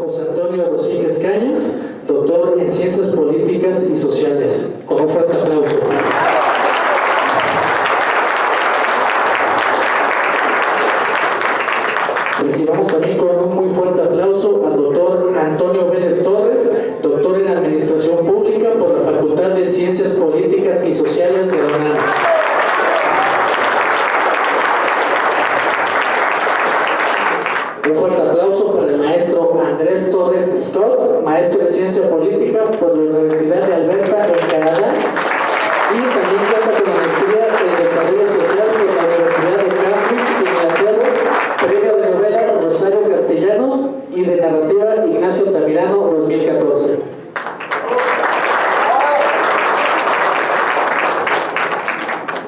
José Antonio Rosíguez Cañas, doctor en Ciencias Políticas y Sociales. Con un fuerte aplauso. Recibamos también con un muy fuerte aplauso al doctor Antonio Vélez Torres, doctor en Administración Pública por la Facultad de Ciencias Políticas y Sociales de la UNAM. Un fuerte aplauso para el maestro Andrés Torres Scott, maestro de Ciencia Política por la Universidad de Alberta en Canadá, y también cuenta con la maestría en Desarrollo Social por la Universidad de Cambridge, Inglaterra, premio de novela Rosario Castellanos y de narrativa Ignacio Tamirano 2014.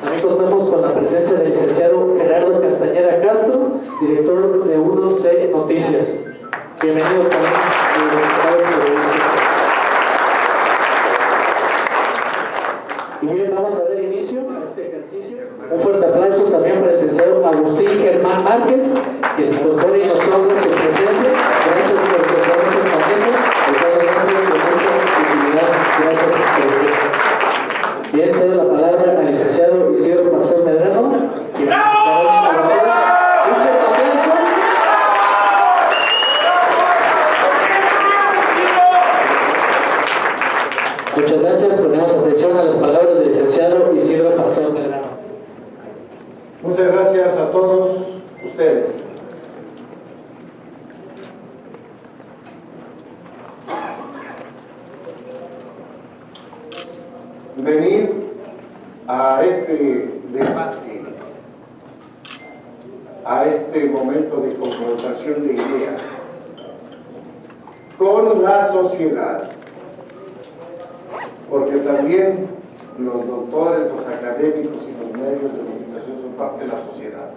También contamos con la presencia del licenciado Gerardo Castañeda Castro, director de 1C Noticias. Bienvenidos también, periodistas. Y bien, vamos a dar inicio a este ejercicio. Un fuerte aplauso también para el licenciado Agustín Germán Márquez, que se incorpora y nos honra su presencia. Gracias por incorporarse a esta mesa. Gracias por mucha utilidad. Gracias por venir. Bien, cedo la palabra al licenciado Isidro Pastor Medrano, que dará una introducción. Un fuerte aplauso. Muchas gracias. Ponemos atención a las palabras del licenciado Isidro Pastor Medrano. Muchas gracias a todos ustedes. Venir a este debate, a este momento de confrontación de ideas con la sociedad, porque también los doctores, los académicos y los medios de comunicación son parte de la sociedad,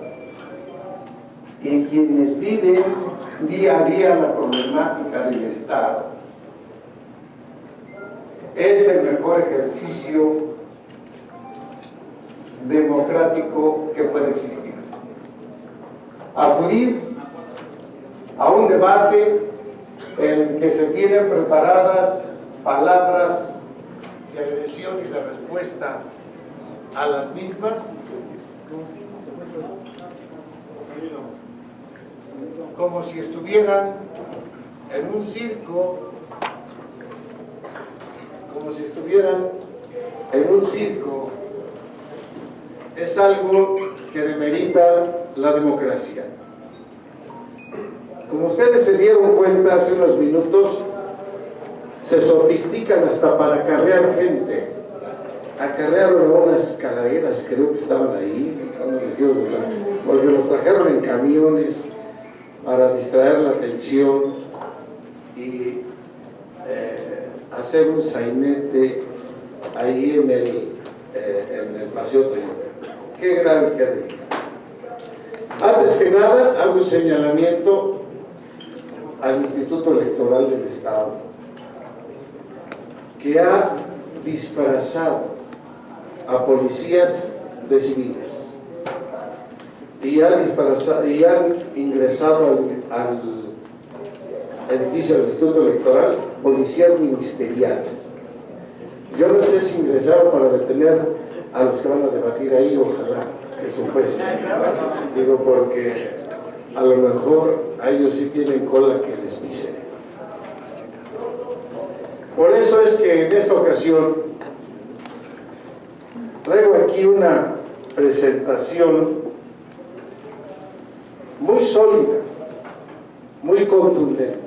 y quienes viven día a día la problemática del Estado. Es el mejor ejercicio democrático que puede existir. Acudir a un debate en el que se tienen preparadas palabras de agresión y de respuesta a las mismas, como si estuvieran en un circo, es algo que demerita la democracia. Como ustedes se dieron cuenta hace unos minutos, se sofistican hasta para acarrear gente. Acarrearon a unas calaveras, creo que estaban ahí, porque los trajeron en camiones para distraer la atención y hacer un sainete ahí en el Paseo Toyota. Qué grave, qué delicado. Antes que nada, hago un señalamiento al Instituto Electoral del Estado, que ha disfrazado a policías de civiles y han ingresado al edificio del Instituto Electoral policías ministeriales. Yo no sé si ingresaron para detener a los que van a debatir ahí, ojalá que eso fuese. Digo, porque a lo mejor a ellos sí tienen cola que les pisen. Por eso es que en esta ocasión traigo aquí una presentación muy sólida, muy contundente,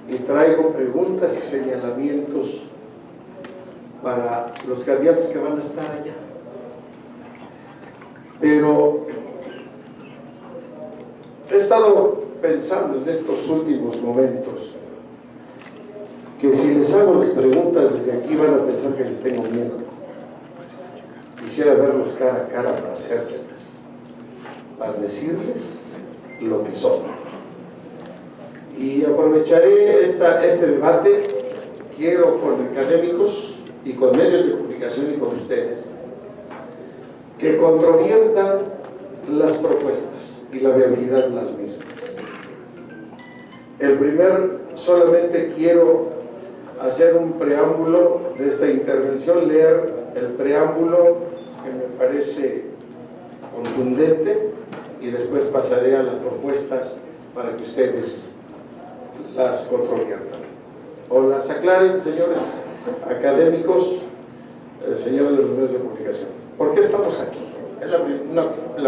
y traigo preguntas y señalamientos para los candidatos que van a estar allá. Pero he estado pensando en estos últimos momentos que si les hago las preguntas desde aquí van a pensar que les tengo miedo. Quisiera verlos cara a cara para hacérselas, para decirles lo que son. Y aprovecharé este debate, quiero con académicos y con medios de comunicación y con ustedes, que controviertan las propuestas y la viabilidad de las mismas. Solamente quiero hacer un preámbulo de esta intervención, leer el preámbulo que me parece contundente y después pasaré a las propuestas para que ustedes las controviertan o las aclaren, señores académicos, señores de los medios de comunicación. ¿Por qué estamos aquí? Es la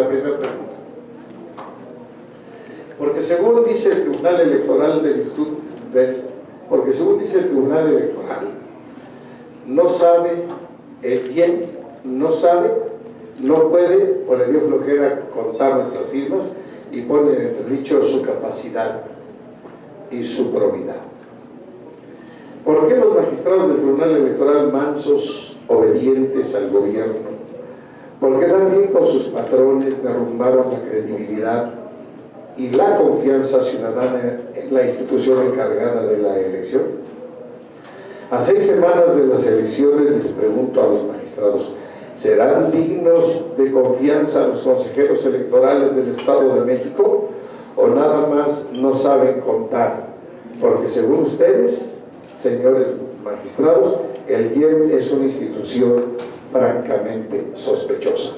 primera pregunta. Porque según dice el Tribunal Electoral porque según dice el Tribunal Electoral, no sabe quién no sabe, no puede o le dio flojera contar nuestras firmas y pone en entredicho su capacidad y su probidad. ¿Por qué los magistrados del Tribunal Electoral, mansos, obedientes al gobierno, porque dan bien con sus patrones, derrumbaron la credibilidad y la confianza ciudadana en la institución encargada de la elección? A 6 semanas de las elecciones les pregunto a los magistrados: ¿serán dignos de confianza los consejeros electorales del Estado de México o nada más no saben contar? Porque según ustedes, señores magistrados, el IEM es una institución francamente sospechosa.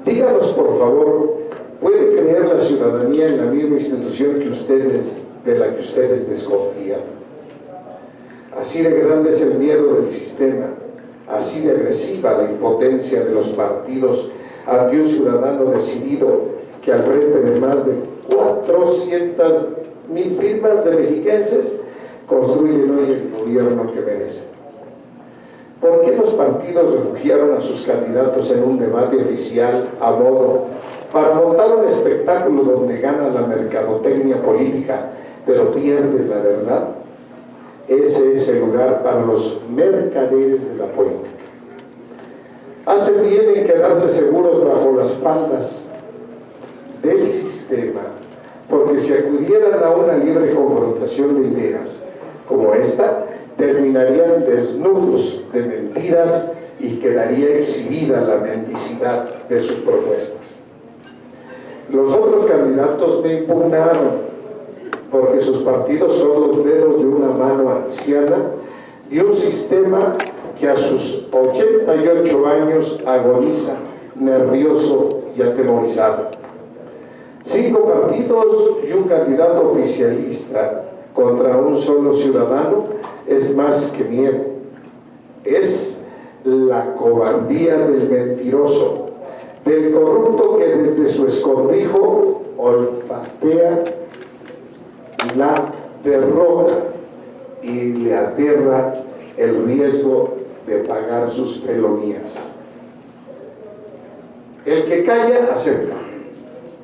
Díganos, por favor, ¿puede creer la ciudadanía en la misma institución de la que ustedes desconfían? Así de grande es el miedo del sistema, así de agresiva la impotencia de los partidos ante un ciudadano decidido que al frente de más de 400,000 firmas de mexiquenses construyen hoy el gobierno que merecen. ¿Por qué los partidos refugiaron a sus candidatos en un debate oficial a modo para montar un espectáculo donde gana la mercadotecnia política pero pierde la verdad? Ese es el lugar para los mercaderes de la política. Hacen bien en quedarse seguros bajo las faldas del sistema, porque si acudieran a una libre confrontación de ideas como esta, terminarían desnudos de mentiras y quedaría exhibida la mendicidad de sus propuestas. Los otros candidatos me impugnaron porque sus partidos son los dedos de una mano anciana de un sistema que a sus 88 años agoniza, nervioso y atemorizado. 5 partidos y un candidato oficialista contra un solo ciudadano es más que miedo, es la cobardía del mentiroso, del corrupto que desde su escondrijo olfatea la derrota y le aterra el riesgo de pagar sus felonías. El que calla acepta.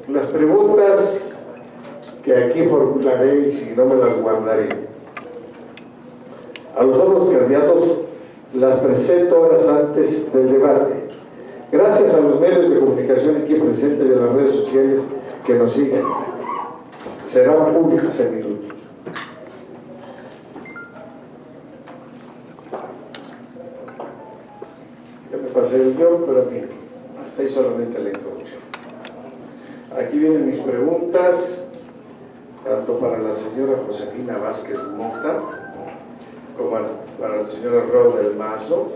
Las preguntas que aquí formularé, y si no me las guardaré, a los otros candidatos las presento horas antes del debate, gracias a los medios de comunicación aquí presentes y a las redes sociales que nos siguen. Serán públicas en minutos. Ya me pasé el guión, pero bien, hasta ahí solamente la introducción. Aquí vienen mis preguntas, tanto para la señora Josefina Vázquez Mota, como para la señora Roda del Mazo,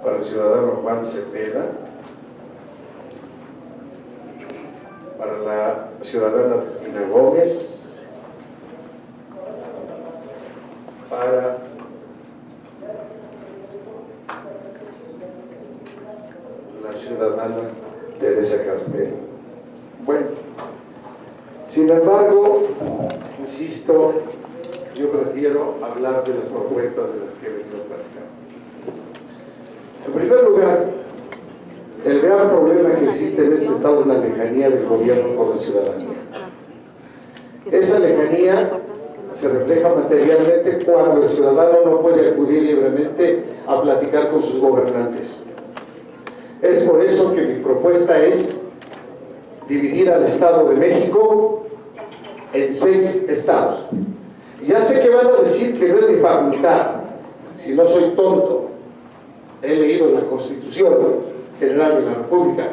para el ciudadano Juan Cepeda, para la ciudadana Delfina Gómez, para la ciudadana Teresa Castel. Bueno, sin embargo, insisto, yo prefiero hablar de las propuestas de las que he venido platicando. En primer lugar, el gran problema que existe en este estado es la lejanía del gobierno con la ciudadanía. Esa lejanía se refleja materialmente cuando el ciudadano no puede acudir libremente a platicar con sus gobernantes. Es por eso que mi propuesta es dividir al Estado de México en 6 estados. Y ya sé que van a decir que no es mi facultad, si no soy tonto. He leído la Constitución General de la República,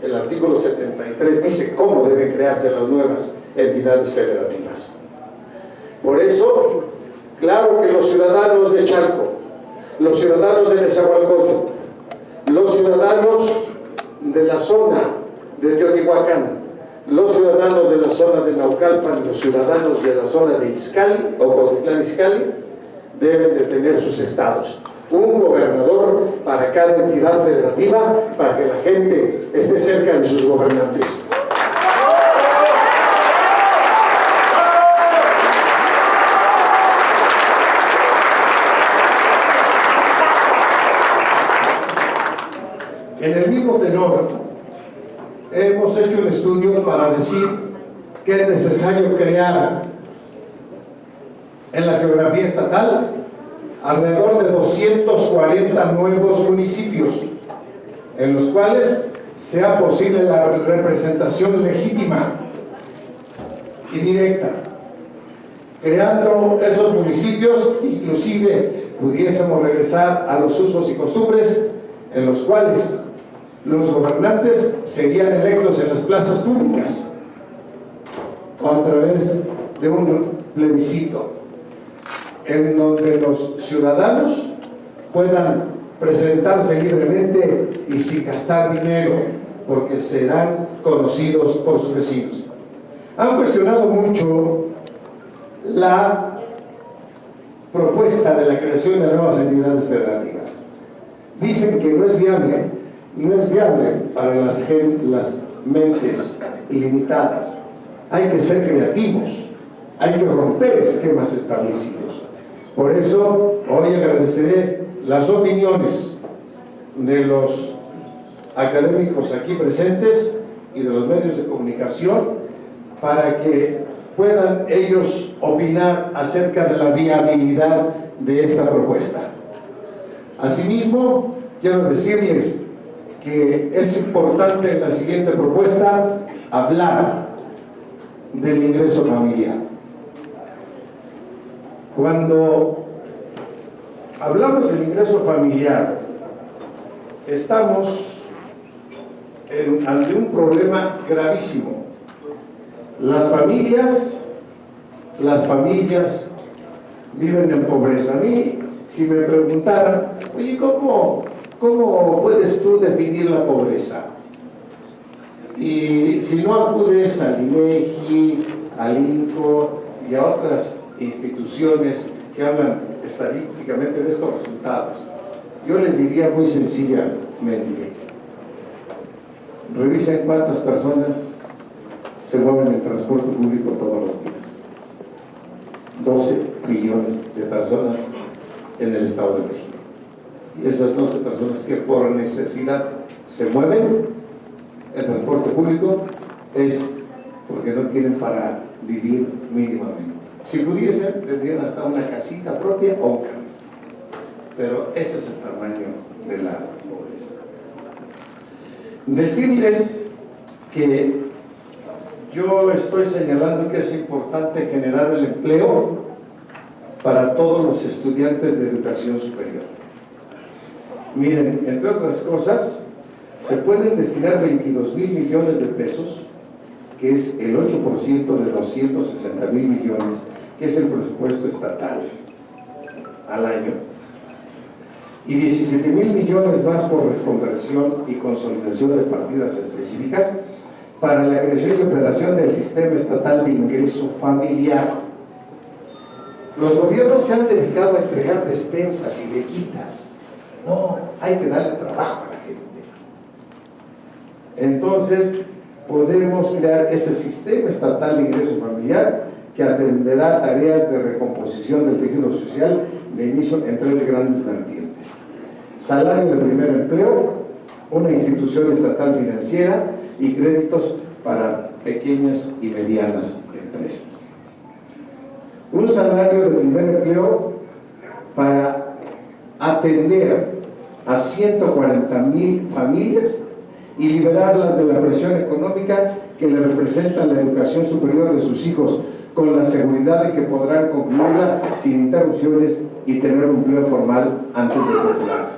el artículo 73 dice cómo deben crearse las nuevas entidades federativas. Por eso, claro que los ciudadanos de Chalco, los ciudadanos de Nezahualcóyotl, los ciudadanos de la zona de Teotihuacán, los ciudadanos de la zona de Naucalpan, los ciudadanos de la zona de Izcalli o Cuautitlán Izcalli, deben de tener sus estados. Un gobernador para cada entidad federativa, para que la gente esté cerca de sus gobernantes. En el mismo tenor, hemos hecho un estudio para decir que es necesario crear en la geografía estatal alrededor de 240 nuevos municipios, en los cuales sea posible la representación legítima y directa. Creando esos municipios, inclusive pudiésemos regresar a los usos y costumbres en los cuales los gobernantes serían electos en las plazas públicas o a través de un plebiscito, en donde los ciudadanos puedan presentarse libremente y sin gastar dinero, porque serán conocidos por sus vecinos. Han cuestionado mucho la propuesta de la creación de nuevas entidades federativas. Dicen que no es viable para las mentes limitadas. Hay que ser creativos, hay que romper esquemas establecidos. Por eso, hoy agradeceré las opiniones de los académicos aquí presentes y de los medios de comunicación para que puedan ellos opinar acerca de la viabilidad de esta propuesta. Asimismo, quiero decirles que es importante en la siguiente propuesta hablar del ingreso familiar. Cuando hablamos del ingreso familiar, estamos ante un problema gravísimo. Las familias viven en pobreza. A mí, si me preguntaran, oye, ¿cómo puedes tú definir la pobreza? Y si no acudes al INEGI, al INCO y a otras instituciones que hablan estadísticamente de estos resultados, yo les diría muy sencillamente: revisen cuántas personas se mueven en transporte público todos los días. 12 millones de personas en el Estado de México. Y esas 12 personas que por necesidad se mueven en transporte público es porque no tienen para vivir mínimamente. Si pudiesen, tendrían hasta una casita propia o un carro. Pero ese es el tamaño de la pobreza. Decirles que yo estoy señalando que es importante generar el empleo para todos los estudiantes de educación superior. Miren, entre otras cosas, se pueden destinar 22,000 millones de pesos, que es el 8% de 260,000 millones, que es el presupuesto estatal al año, y 17,000 millones más por reconversión y consolidación de partidas específicas para la creación y operación del sistema estatal de ingreso familiar. Los gobiernos se han dedicado a entregar despensas y lequitas. No, hay que darle trabajo a la gente. Entonces, podemos crear ese sistema estatal de ingreso familiar que atenderá tareas de recomposición del tejido social de inicio en 3 grandes vertientes: salario de primer empleo, una institución estatal financiera y créditos para pequeñas y medianas empresas. Un salario de primer empleo para atender a 140,000 familias y liberarlas de la presión económica que le representa la educación superior de sus hijos, con la seguridad de que podrán concluirla sin interrupciones y tener un empleo formal antes de titularse.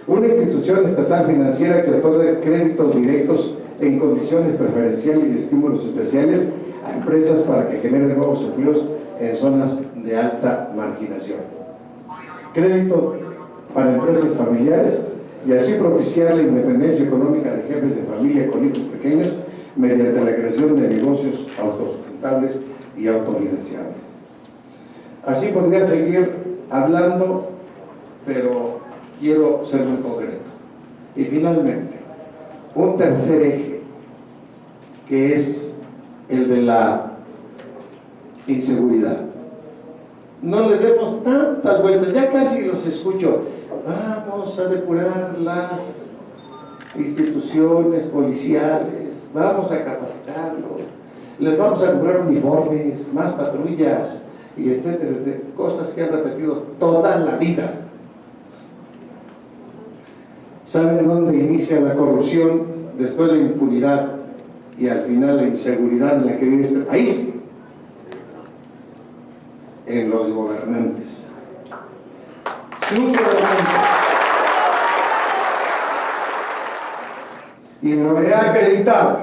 Una institución estatal financiera que otorgue créditos directos en condiciones preferenciales y estímulos especiales a empresas para que generen nuevos empleos en zonas de alta marginación. Crédito para empresas familiares y así propiciar la independencia económica de jefes de familia con hijos pequeños mediante la creación de negocios autosustentables y autofinanciables. Así podría seguir hablando, pero quiero ser muy concreto. Y finalmente, un tercer eje, que es el de la inseguridad. No le demos tantas vueltas, ya casi los escucho. Vamos a depurar las instituciones policiales, vamos a capacitarlos, les vamos a comprar uniformes, más patrullas, y etcétera, etcétera, cosas que han repetido toda la vida. ¿Saben dónde inicia la corrupción, después la impunidad y al final la inseguridad en la que vive este país? En los gobernantes. Si un gobernante, y lo he acreditado,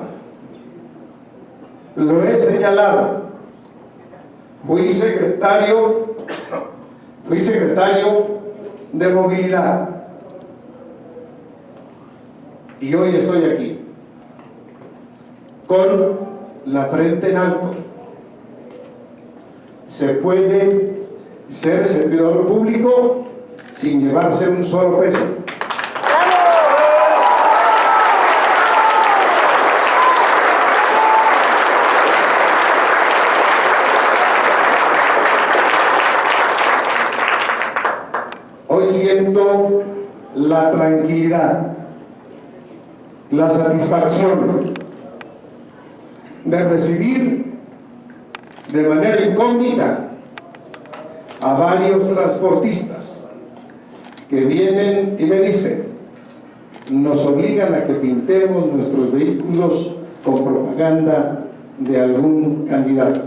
lo he señalado, fui secretario de movilidad y hoy estoy aquí con la frente en alto. Se puede ser servidor público sin llevarse un solo peso. Hoy siento la tranquilidad, la satisfacción de recibir de manera incógnita a varios transportistas que vienen y me dicen: nos obligan a que pintemos nuestros vehículos con propaganda de algún candidato.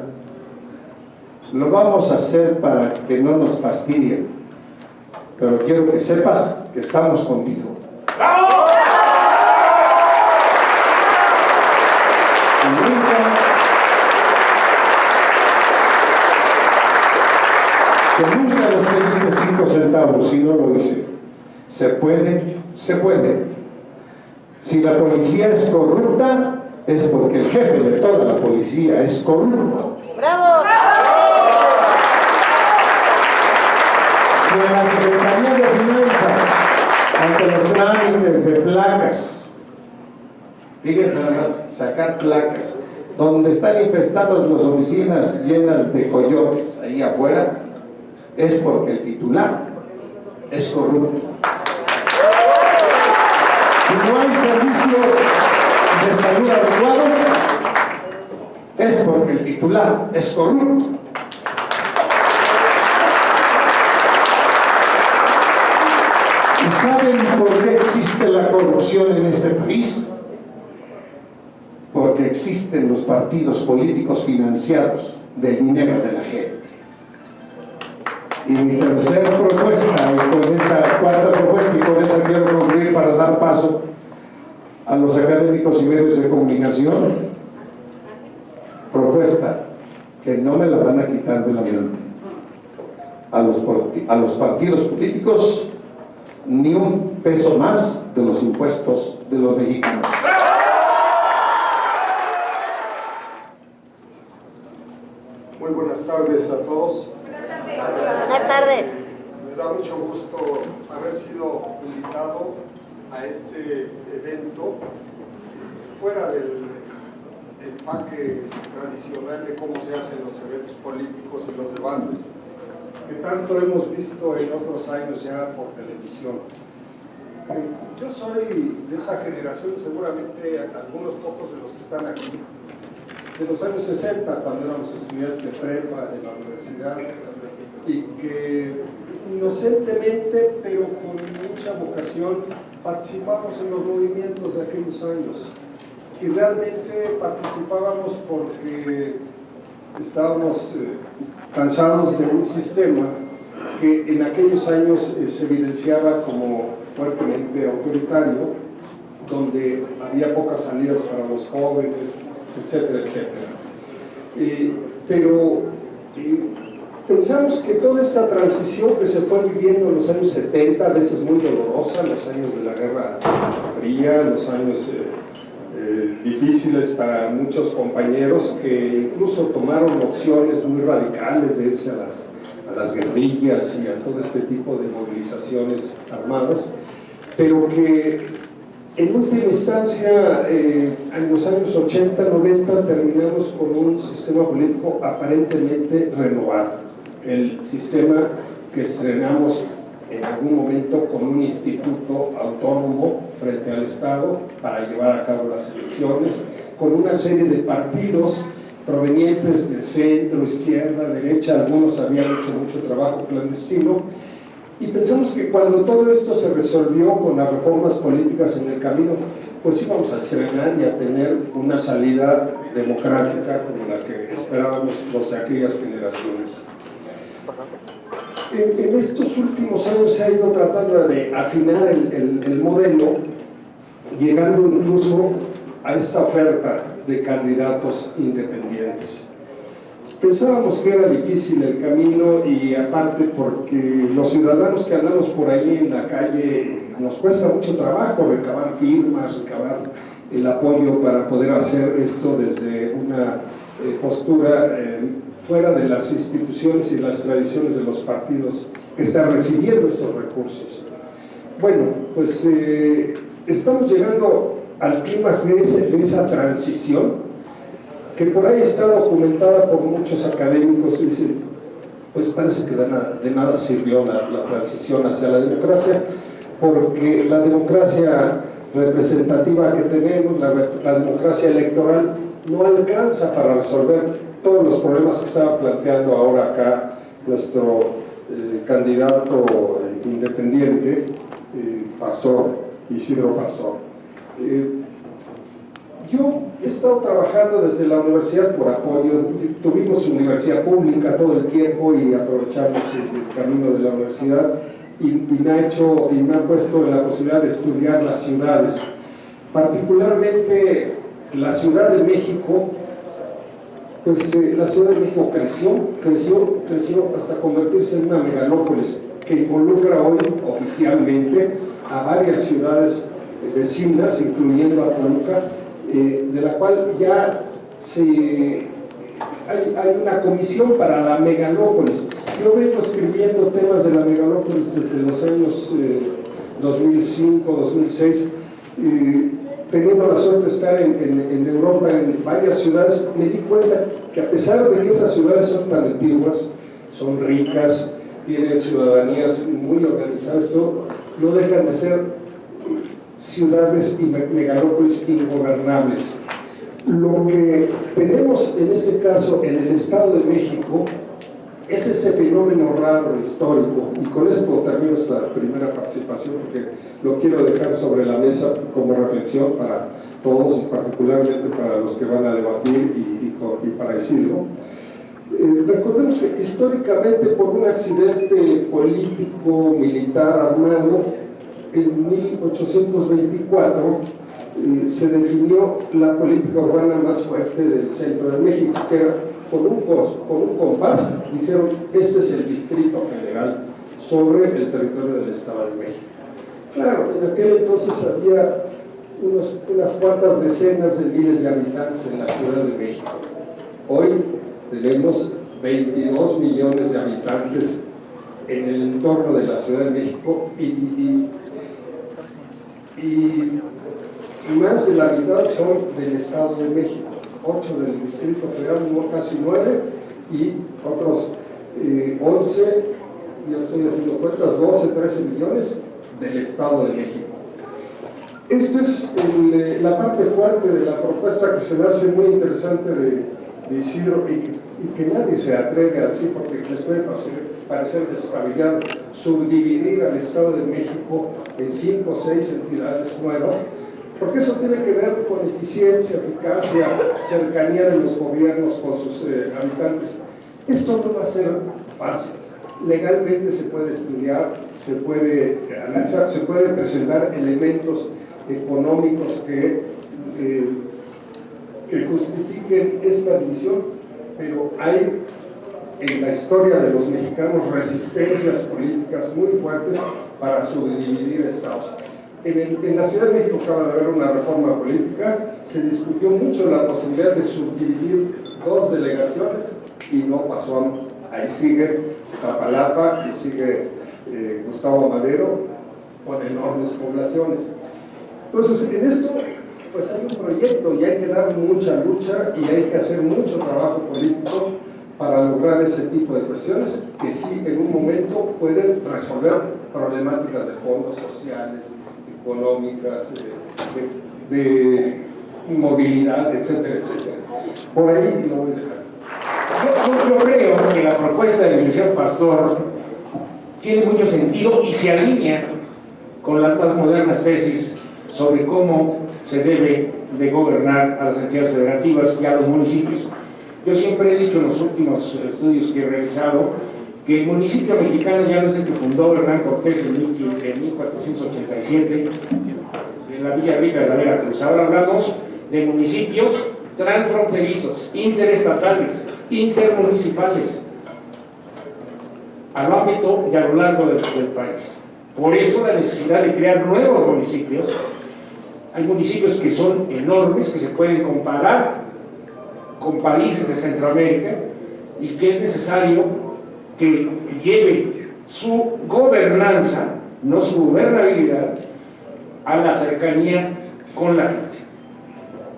Lo vamos a hacer para que no nos fastidien, pero quiero que sepas que estamos contigo. ¡Bravo! Que nunca los pediste 5 centavos, si no lo hice. Se puede, se puede. Si la policía es corrupta, es porque el jefe de toda la policía es corrupto. ¡Bravo! Si en la Secretaría de Finanzas, ante los trámites de placas, fíjense nada más, sacar placas, donde están infestadas las oficinas llenas de coyotes ahí afuera, es porque el titular es corrupto. Si no hay servicios de salud adecuados, es porque el titular es corrupto. ¿Y saben por qué existe la corrupción en este país? Porque existen los partidos políticos financiados del dinero de la gente. Y mi tercera propuesta, y con esa cuarta propuesta, y con esa quiero concluir para dar paso a los académicos y medios de comunicación, propuesta que no me la van a quitar de la mente. A los partidos políticos, ni un peso más de los impuestos de los mexicanos. Muy buenas tardes a todos. Buenas tardes. Me da mucho gusto haber sido invitado a este evento fuera del empaque tradicional de cómo se hacen los eventos políticos y los debates que tanto hemos visto en otros años ya por televisión. Yo soy de esa generación, seguramente algunos pocos de los que están aquí, de los años 60, cuando éramos estudiantes de prepa, de la universidad, y que inocentemente, pero con mucha vocación, participamos en los movimientos de aquellos años. Y realmente participábamos porque estábamos cansados de un sistema que en aquellos años se evidenciaba como fuertemente autoritario, donde había pocas salidas para los jóvenes, etcétera, etcétera. pero pensamos que toda esta transición que se fue viviendo en los años 70, a veces muy dolorosa, los años de la Guerra Fría, los años difíciles para muchos compañeros que incluso tomaron opciones muy radicales de irse a las guerrillas y a todo este tipo de movilizaciones armadas, pero que en última instancia, en los años 80, 90, terminamos con un sistema político aparentemente renovado. El sistema que estrenamos en algún momento con un instituto autónomo frente al Estado para llevar a cabo las elecciones, con una serie de partidos provenientes de centro, izquierda, derecha, algunos habían hecho mucho trabajo clandestino, y pensamos que cuando todo esto se resolvió con las reformas políticas en el camino, pues íbamos a estrenar y a tener una salida democrática como la que esperábamos los de aquellas generaciones. En estos últimos años se ha ido tratando de afinar el modelo, llegando incluso a esta oferta de candidatos independientes. Pensábamos que era difícil el camino, y aparte porque los ciudadanos que andamos por ahí en la calle nos cuesta mucho trabajo recabar firmas, recabar el apoyo para poder hacer esto desde una postura fuera de las instituciones y las tradiciones de los partidos que están recibiendo estos recursos. Bueno, pues estamos llegando al clímax de esa transición, que por ahí está documentada por muchos académicos. Dicen, pues parece que de nada sirvió la transición hacia la democracia, porque la democracia representativa que tenemos, la democracia electoral, no alcanza para resolver todos los problemas que estaba planteando ahora acá nuestro candidato independiente, Isidro Pastor. Yo he estado trabajando desde la universidad por apoyo. Tuvimos universidad pública todo el tiempo y aprovechamos el camino de la universidad, y me ha puesto en la posibilidad de estudiar las ciudades, particularmente la Ciudad de México. Pues la Ciudad de México creció hasta convertirse en una megalópolis que involucra hoy oficialmente a varias ciudades vecinas, incluyendo a Toluca, de la cual ya hay una comisión para la megalópolis. Yo vengo escribiendo temas de la megalópolis desde los años 2005, 2006, teniendo la suerte de estar en Europa, en varias ciudades. Me di cuenta que a pesar de que esas ciudades son tan antiguas, son ricas, tienen ciudadanías muy organizadas, no dejan de ser ciudades y megalópolis ingobernables. Lo que tenemos en este caso en el Estado de México es ese fenómeno raro histórico, y con esto termino esta primera participación porque lo quiero dejar sobre la mesa como reflexión para todos, y particularmente para los que van a debatir y para Isidro. Recordemos que históricamente, por un accidente político militar armado en 1824, se definió la política urbana más fuerte del centro de México, que era por un compás, dijeron, este es el Distrito Federal sobre el territorio del Estado de México. Claro, en aquel entonces había unas cuantas decenas de miles de habitantes en la Ciudad de México. Hoy tenemos 22 millones de habitantes en el entorno de la Ciudad de México, y más de la mitad son del Estado de México, 8 del Distrito Federal, casi 9, y otros 11, ya estoy haciendo cuentas, 12, 13 millones del Estado de México. Esta es la parte fuerte de la propuesta, que se me hace muy interesante de Isidro, y que nadie se atreve a decir, porque les puede parecer descabellado subdividir al Estado de México en 5 o 6 entidades nuevas, porque eso tiene que ver con eficiencia, eficacia, cercanía de los gobiernos con sus habitantes. Esto no va a ser fácil. Legalmente se puede estudiar, se puede analizar, se pueden presentar elementos económicos que justifiquen esta división, pero hay en la historia de los mexicanos resistencias políticas muy fuertes para subdividir estados. En la Ciudad de México acaba de haber una reforma política, se discutió mucho la posibilidad de subdividir 2 delegaciones y no pasó. Ahí sigue Iztapalapa y sigue Gustavo Madero con enormes poblaciones. Entonces, en esto pues hay un proyecto y hay que dar mucha lucha y hay que hacer mucho trabajo político para lograr ese tipo de cuestiones que sí en un momento pueden resolver problemáticas de fondos sociales, económicas, de movilidad, etcétera, etcétera. Por ahí lo voy a dejar. Yo creo que la propuesta del licenciado Pastor tiene mucho sentido y se alinea con las más modernas tesis sobre cómo se debe de gobernar a las entidades federativas y a los municipios. Yo siempre he dicho en los últimos estudios que he realizado que el municipio mexicano ya no es el que fundó Hernán Cortés en 1487 en la Villa Rica de la Veracruz. Ahora hablamos de municipios transfronterizos, interestatales, intermunicipales, a lo ámbito y a lo largo del país. Por eso la necesidad de crear nuevos municipios. Hay municipios que son enormes, que se pueden comparar con países de Centroamérica y que es necesario que lleve su gobernanza, no su gobernabilidad, a la cercanía con la gente.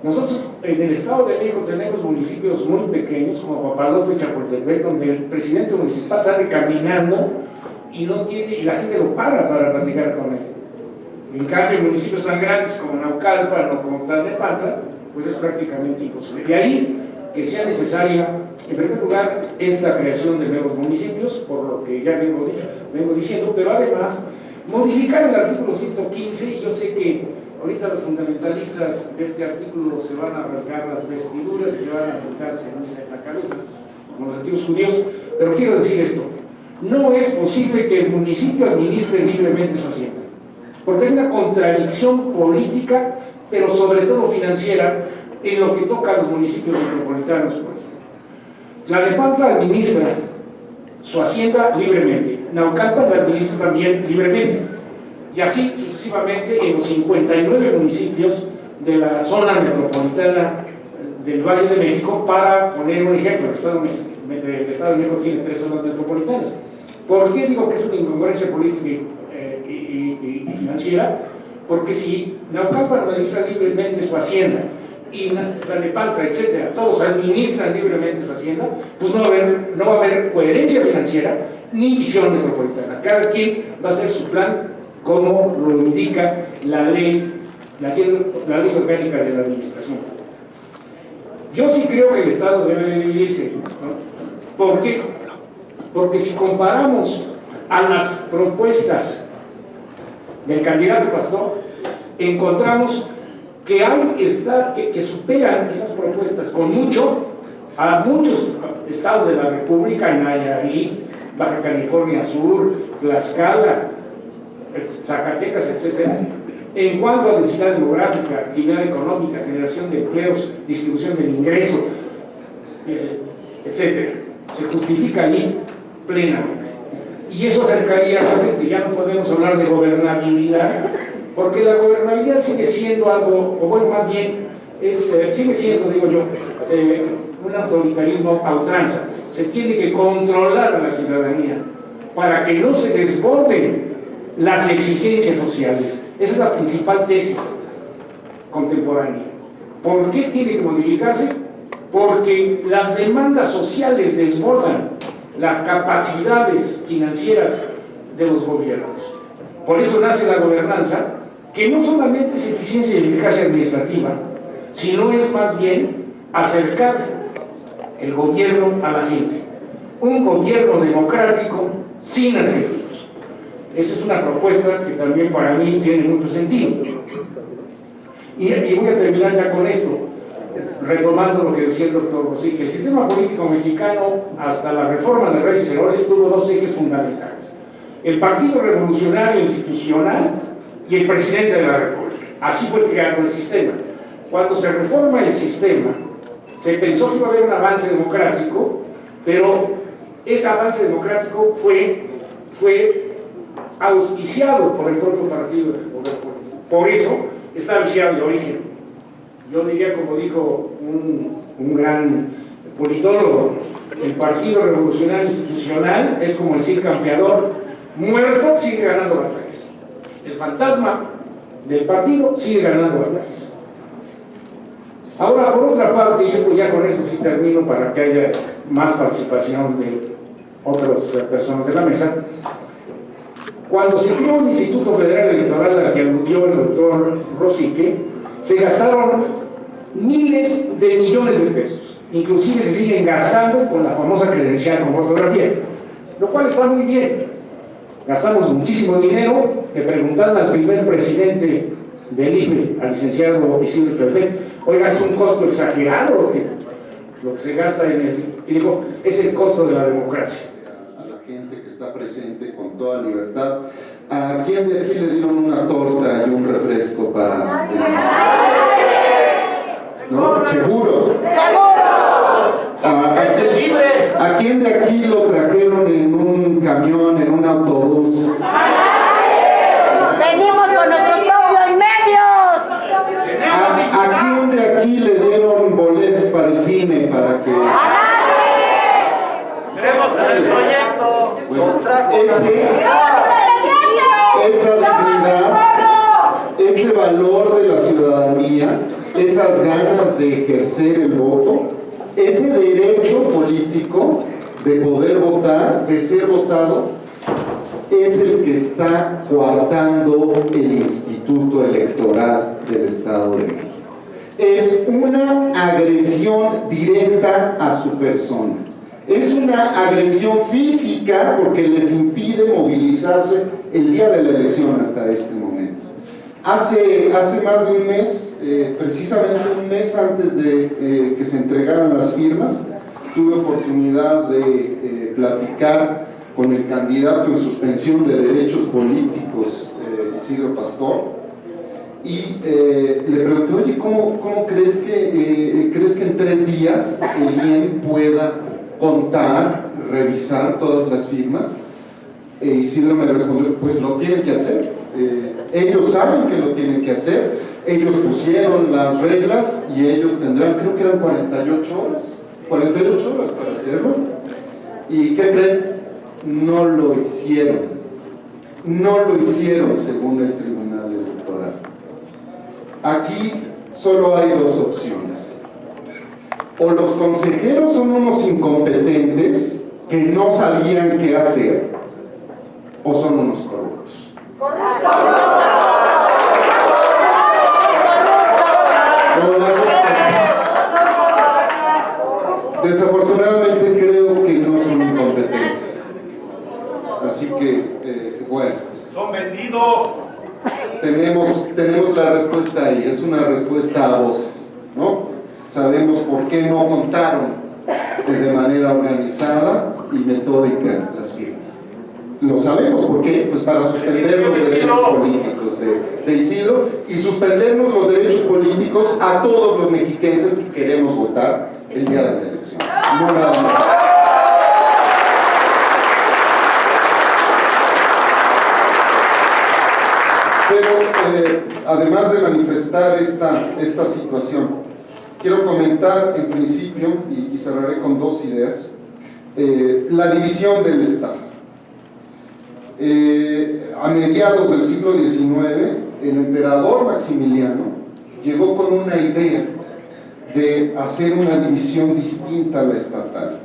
Nosotros en el Estado de México tenemos municipios muy pequeños como Papaloapan y Chapultepec, donde el presidente municipal sale caminando y no tiene, y la gente lo para platicar con él. En cambio, en municipios tan grandes como Naucalpan o como Tlalnepantla, pues es prácticamente imposible. De ahí que sea necesaria, en primer lugar, es la creación de nuevos municipios, por lo que ya vengo diciendo, pero además modificar el artículo 115, y yo sé que ahorita los fundamentalistas de este artículo se van a rasgar las vestiduras y se van a pintarse en la cabeza, como los antiguos judíos, pero quiero decir esto: no es posible que el municipio administre libremente su hacienda, porque hay una contradicción política, pero sobre todo financiera, en lo que toca a los municipios metropolitanos. Tlalnepantla administra su hacienda libremente, Naucalpan la administra también libremente, y así sucesivamente en los 59 municipios de la zona metropolitana del Valle de México. Para poner un ejemplo, el Estado de México tiene 3 zonas metropolitanas. ¿Por qué digo que es una incongruencia política y financiera? Porque si Naucalpan administra libremente su hacienda y Tlalnepantla, etcétera, todos administran libremente su hacienda, pues no va a haber coherencia financiera ni visión metropolitana. Cada quien va a hacer su plan como lo indica la ley orgánica de la administración. Yo sí creo que el Estado debe dividirse, ¿no? ¿Por qué? Porque si comparamos a las propuestas del candidato Pastor, encontramos que superan esas propuestas con mucho a muchos estados de la República: Nayarit, Baja California Sur, Tlaxcala, Zacatecas, etc. En cuanto a densidad demográfica, actividad económica, generación de empleos, distribución del ingreso, etc. Se justifica allí plenamente. Y eso acercaría a la gente. Ya no podemos hablar de gobernabilidad, porque la gobernabilidad sigue siendo algo, o bueno, más bien, sigue siendo, digo yo, un autoritarismo a ultranza. Se tiene que controlar a la ciudadanía para que no se desborden las exigencias sociales. Esa es la principal tesis contemporánea. ¿Por qué tiene que modificarse? Porque las demandas sociales desbordan las capacidades financieras de los gobiernos. Por eso nace la gobernanza, que no solamente es eficiencia y eficacia administrativa, sino es más bien acercar el gobierno a la gente. Un gobierno democrático sin adjetivos. Esa es una propuesta que también para mí tiene mucho sentido. Y voy a terminar ya con esto, retomando lo que decía el doctor Rossi, que el sistema político mexicano, hasta la reforma de Reyes Heroles, tuvo 2 ejes fundamentales: el Partido Revolucionario Institucional y el Presidente de la República. Así fue creado el sistema. Cuando se reforma el sistema, Se pensó que iba a haber un avance democrático, pero ese avance democrático fue auspiciado por el propio partido del poder político. Por eso está viciado de origen. Yo diría, como dijo un gran politólogo, el Partido Revolucionario Institucional es como el Cid Campeador, muerto sigue ganando batallas. El fantasma del partido sigue ganando batallas. Ahora, por otra parte, y esto ya con eso sí termino para que haya más participación de otras personas de la mesa, cuando se creó el Instituto Federal Electoral al que aludió el doctor Rosique, se gastaron miles de millones de pesos, inclusive se siguen gastando con la famosa credencial con fotografía, lo cual está muy bien. Gastamos muchísimo dinero. Le preguntaron al primer presidente del IFE, al licenciado Isidro Chauvet, oiga, es un costo exagerado lo que se gasta en el... Y dijo, es el costo de la democracia. A la gente que está presente con toda libertad, ¿a quién de aquí le dieron una torta y un refresco para...? ¿No? ¿Seguro? ¿A quién de aquí lo trajeron en un camión, en un autobús? Venimos con nuestros propios medios. ¿A quién de aquí le dieron boletos para el cine para que...? Tenemos el proyecto. Esa dignidad, ese valor de la ciudadanía, esas ganas de ejercer el voto, ese derecho político de poder votar, de ser votado, es el que está coartando el Instituto Electoral del Estado de México. Es una agresión directa a su persona. Es una agresión física porque les impide movilizarse el día de la elección hasta este momento. Hace más de un mes, precisamente un mes antes de que se entregaran las firmas, tuve oportunidad de platicar con el candidato en suspensión de derechos políticos, Isidro Pastor, y le pregunté, oye, ¿cómo crees que en 3 días el IEM pueda contar, revisar todas las firmas? Isidro me respondió, pues lo tienen que hacer, ellos saben que lo tienen que hacer, ellos pusieron las reglas y ellos tendrán, creo que eran 48 horas para hacerlo. ¿Y qué creen? No lo hicieron según el Tribunal Electoral. Aquí solo hay 2 opciones: o los consejeros son unos incompetentes que no sabían qué hacer, o son unos corruptos. Desafortunadamente creo que no son incompetentes. Así que, bueno. Son vendidos. Tenemos la respuesta ahí, es una respuesta a voces, ¿no? Sabemos por qué no contaron de manera organizada y metódica las firmas. Lo sabemos, ¿por qué? Pues para suspender los derechos políticos de Isidro y suspendernos los derechos políticos a todos los mexiquenses que queremos votar el día de la elección. No nada más. Pero además de manifestar esta situación, quiero comentar en principio, y cerraré con 2 ideas, la división del Estado. A mediados del siglo XIX, el emperador Maximiliano llegó con una idea de hacer una división distinta a la estatal.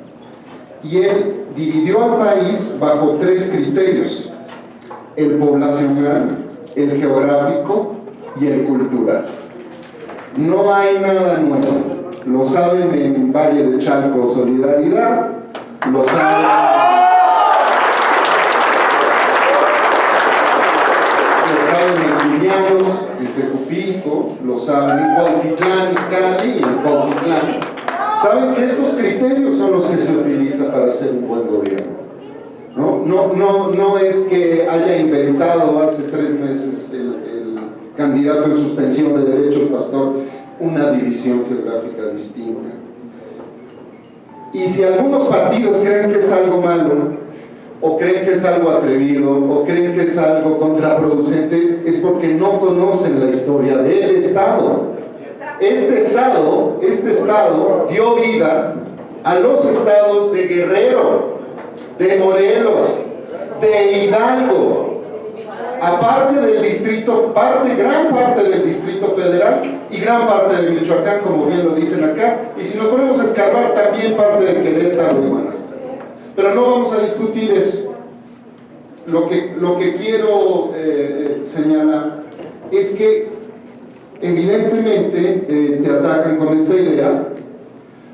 Y él dividió al país bajo 3 criterios: el poblacional, el geográfico y el cultural. No hay nada nuevo. Lo saben en Valle de Chalco, Solidaridad, lo saben en Julianos, en Tejupilco, lo saben en Cuautitlán, Izcalli y en Cuautitlán. Saben que estos criterios son los que se utilizan para hacer un buen gobierno. No es que haya inventado hace 3 meses el candidato en suspensión de derechos, Pastor, una división geográfica distinta. Y si algunos partidos creen que es algo malo, o creen que es algo atrevido, o creen que es algo contraproducente, es porque no conocen la historia del Estado. Este Estado dio vida a los estados de Guerrero, de Morelos, de Hidalgo, aparte del distrito, gran parte del Distrito Federal y gran parte de Michoacán, como bien lo dicen acá, y si nos ponemos a escarbar, también parte de Querétaro y Guanajuato. Pero no vamos a discutir eso. Lo que quiero señalar es que evidentemente te atacan con esta idea.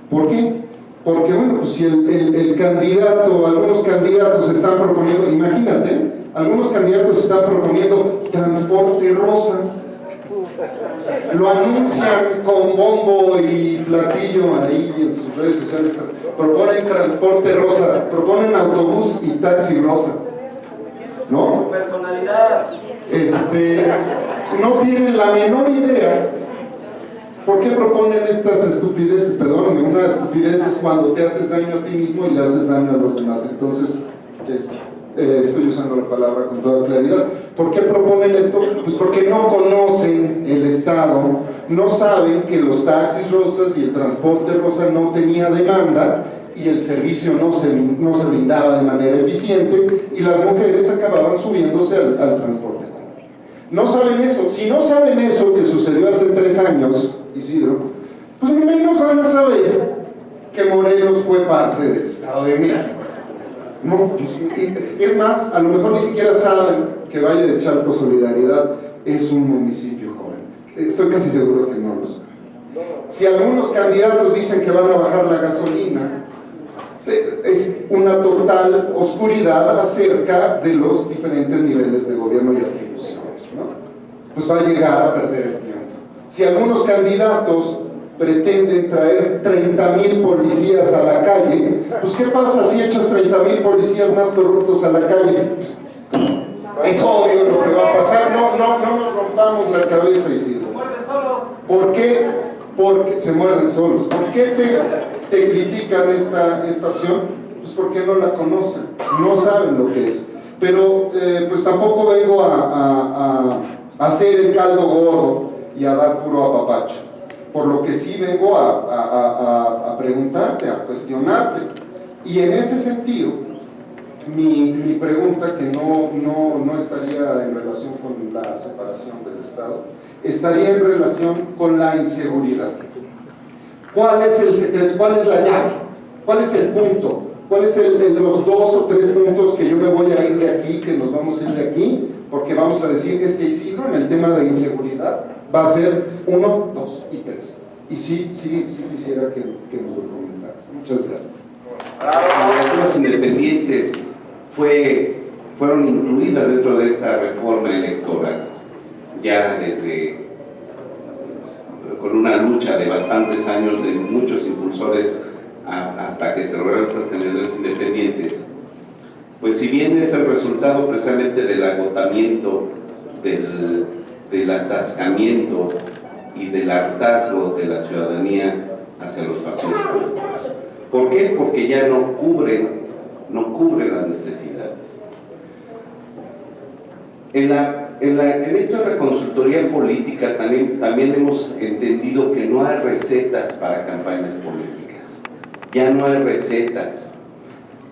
¿Por qué? Porque bueno, pues si el candidato, algunos candidatos están proponiendo, imagínate, algunos candidatos están proponiendo transporte rosa, lo anuncian con bombo y platillo ahí en sus redes sociales, proponen transporte rosa, proponen autobús y taxi rosa, ¿no? Su personalidad. No tienen la menor idea. ¿Por qué proponen estas estupideces? Perdóname, una estupidez es cuando te haces daño a ti mismo y le haces daño a los demás. Entonces, estoy usando la palabra con toda claridad. ¿Por qué proponen esto? Pues porque no conocen el Estado, no saben que los taxis rosas y el transporte rosa no tenía demanda y el servicio no se brindaba de manera eficiente y las mujeres acababan subiéndose al transporte. No saben eso. Si no saben eso que sucedió hace 3 años, Isidro, pues menos van a saber que Morelos fue parte del Estado de México. No, pues, es más, a lo mejor ni siquiera saben que Valle de Chalco Solidaridad es un municipio joven. Estoy casi seguro que no lo saben. Si algunos candidatos dicen que van a bajar la gasolina, es una total oscuridad acerca de los diferentes niveles de gobierno y atribuciones, ¿no? Pues va a llegar a perder el tiempo. Si algunos candidatos pretenden traer 30,000 policías a la calle, pues ¿qué pasa si echas 30,000 policías más corruptos a la calle? Pues, es obvio lo que va a pasar. No nos rompamos la cabeza, Isidro. ¿Por qué? Porque se muerden solos. ¿Por qué te critican esta opción? Pues porque no la conocen, no saben lo que es. Pero pues tampoco vengo a hacer el caldo gordo y a dar puro apapacho. Por lo que sí vengo a preguntarte, a cuestionarte. Y en ese sentido, mi pregunta, que no estaría en relación con la separación del Estado, estaría en relación con la inseguridad. ¿Cuál es el secreto? ¿Cuál es la llave? ¿Cuál es el punto? ¿Cuáles son los 2 o 3 puntos que yo me voy a ir de aquí, que nos vamos a ir de aquí? Porque vamos a decir, es que Isidro en el tema de inseguridad va a ser 1, 2 y 3. Y sí quisiera que nos lo comentaras. Muchas gracias. Las candidaturas independientes fueron incluidas dentro de esta reforma electoral, ya desde con una lucha de bastantes años de muchos impulsores hasta que se lograron estas candidaturas independientes. Pues si bien es el resultado precisamente del agotamiento, del atascamiento y del hartazgo de la ciudadanía hacia los partidos políticos. ¿Por qué? Porque ya no cubren las necesidades. En esta consultoría política también hemos entendido que no hay recetas para campañas políticas. Ya no hay recetas.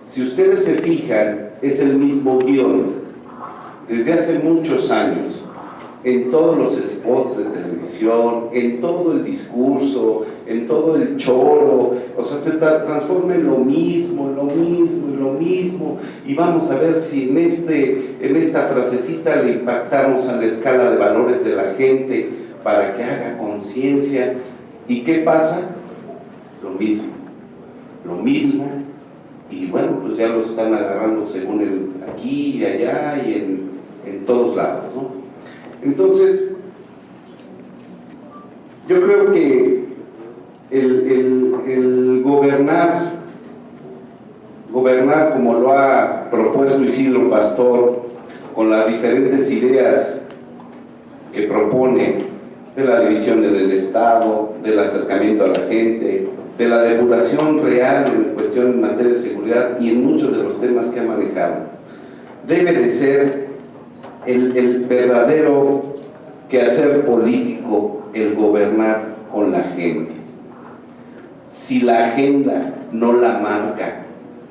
Si ustedes se fijan, es el mismo guión desde hace muchos años, en todos los spots de televisión, en todo el discurso, en todo el choro. O sea, se transforma en lo mismo, y vamos a ver si en esta frasecita le impactamos a la escala de valores de la gente para que haga conciencia. ¿Y qué pasa? Lo mismo, y bueno, pues ya lo están agarrando según aquí y allá y en todos lados, ¿no? Entonces, yo creo que el gobernar como lo ha propuesto Isidro Pastor, con las diferentes ideas que propone de la división del Estado, del acercamiento a la gente, de la depuración real en cuestión en materia de seguridad y en muchos de los temas que ha manejado. Debe de ser el verdadero quehacer político el gobernar con la gente. Si la agenda no la marca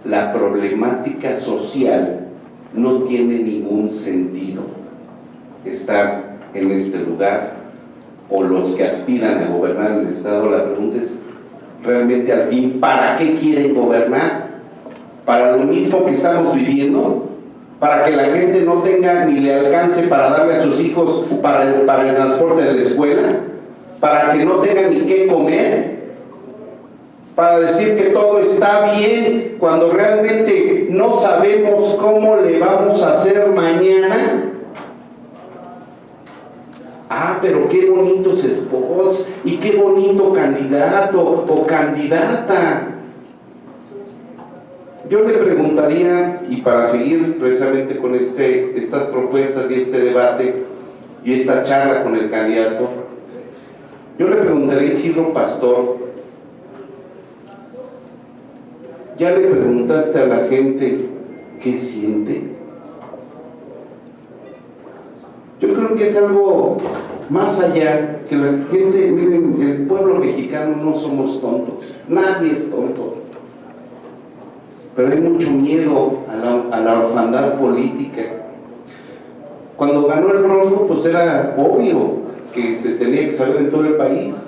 la problemática social, no tiene ningún sentido estar en este lugar, o los que aspiran a gobernar el Estado. La pregunta es, realmente al fin, ¿para qué quieren gobernar? ¿Para lo mismo que estamos viviendo? ¿Para que la gente no tenga ni le alcance para darle a sus hijos para el transporte de la escuela? ¿Para que no tengan ni qué comer? ¿Para decir que todo está bien cuando realmente no sabemos cómo le vamos a hacer mañana? Ah, pero qué bonitos spots y qué bonito candidato o candidata. Yo le preguntaría, y para seguir precisamente con estas propuestas y este debate y esta charla con el candidato, yo le preguntaría a Isidro Pastor, ¿ya le preguntaste a la gente qué siente? Yo creo que es algo más allá, que la gente, miren, el pueblo mexicano no somos tontos, nadie es tonto, pero hay mucho miedo a la orfandad política. Cuando ganó el Bronco, pues era obvio que se tenía que saber en todo el país,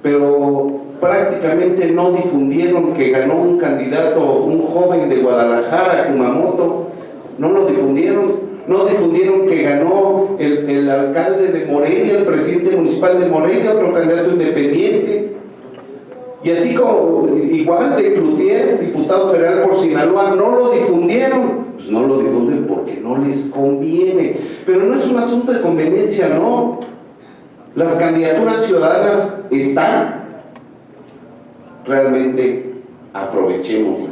pero prácticamente no difundieron que ganó un candidato, un joven de Guadalajara, Kumamoto, no lo difundieron. No difundieron que ganó el alcalde de Morelia, el presidente municipal de Morelia, otro candidato independiente. Y así como, igual de Cloutier, diputado federal por Sinaloa, no lo difundieron. Pues no lo difunden porque no les conviene. Pero no es un asunto de conveniencia, no. Las candidaturas ciudadanas están. Realmente aprovechémosla,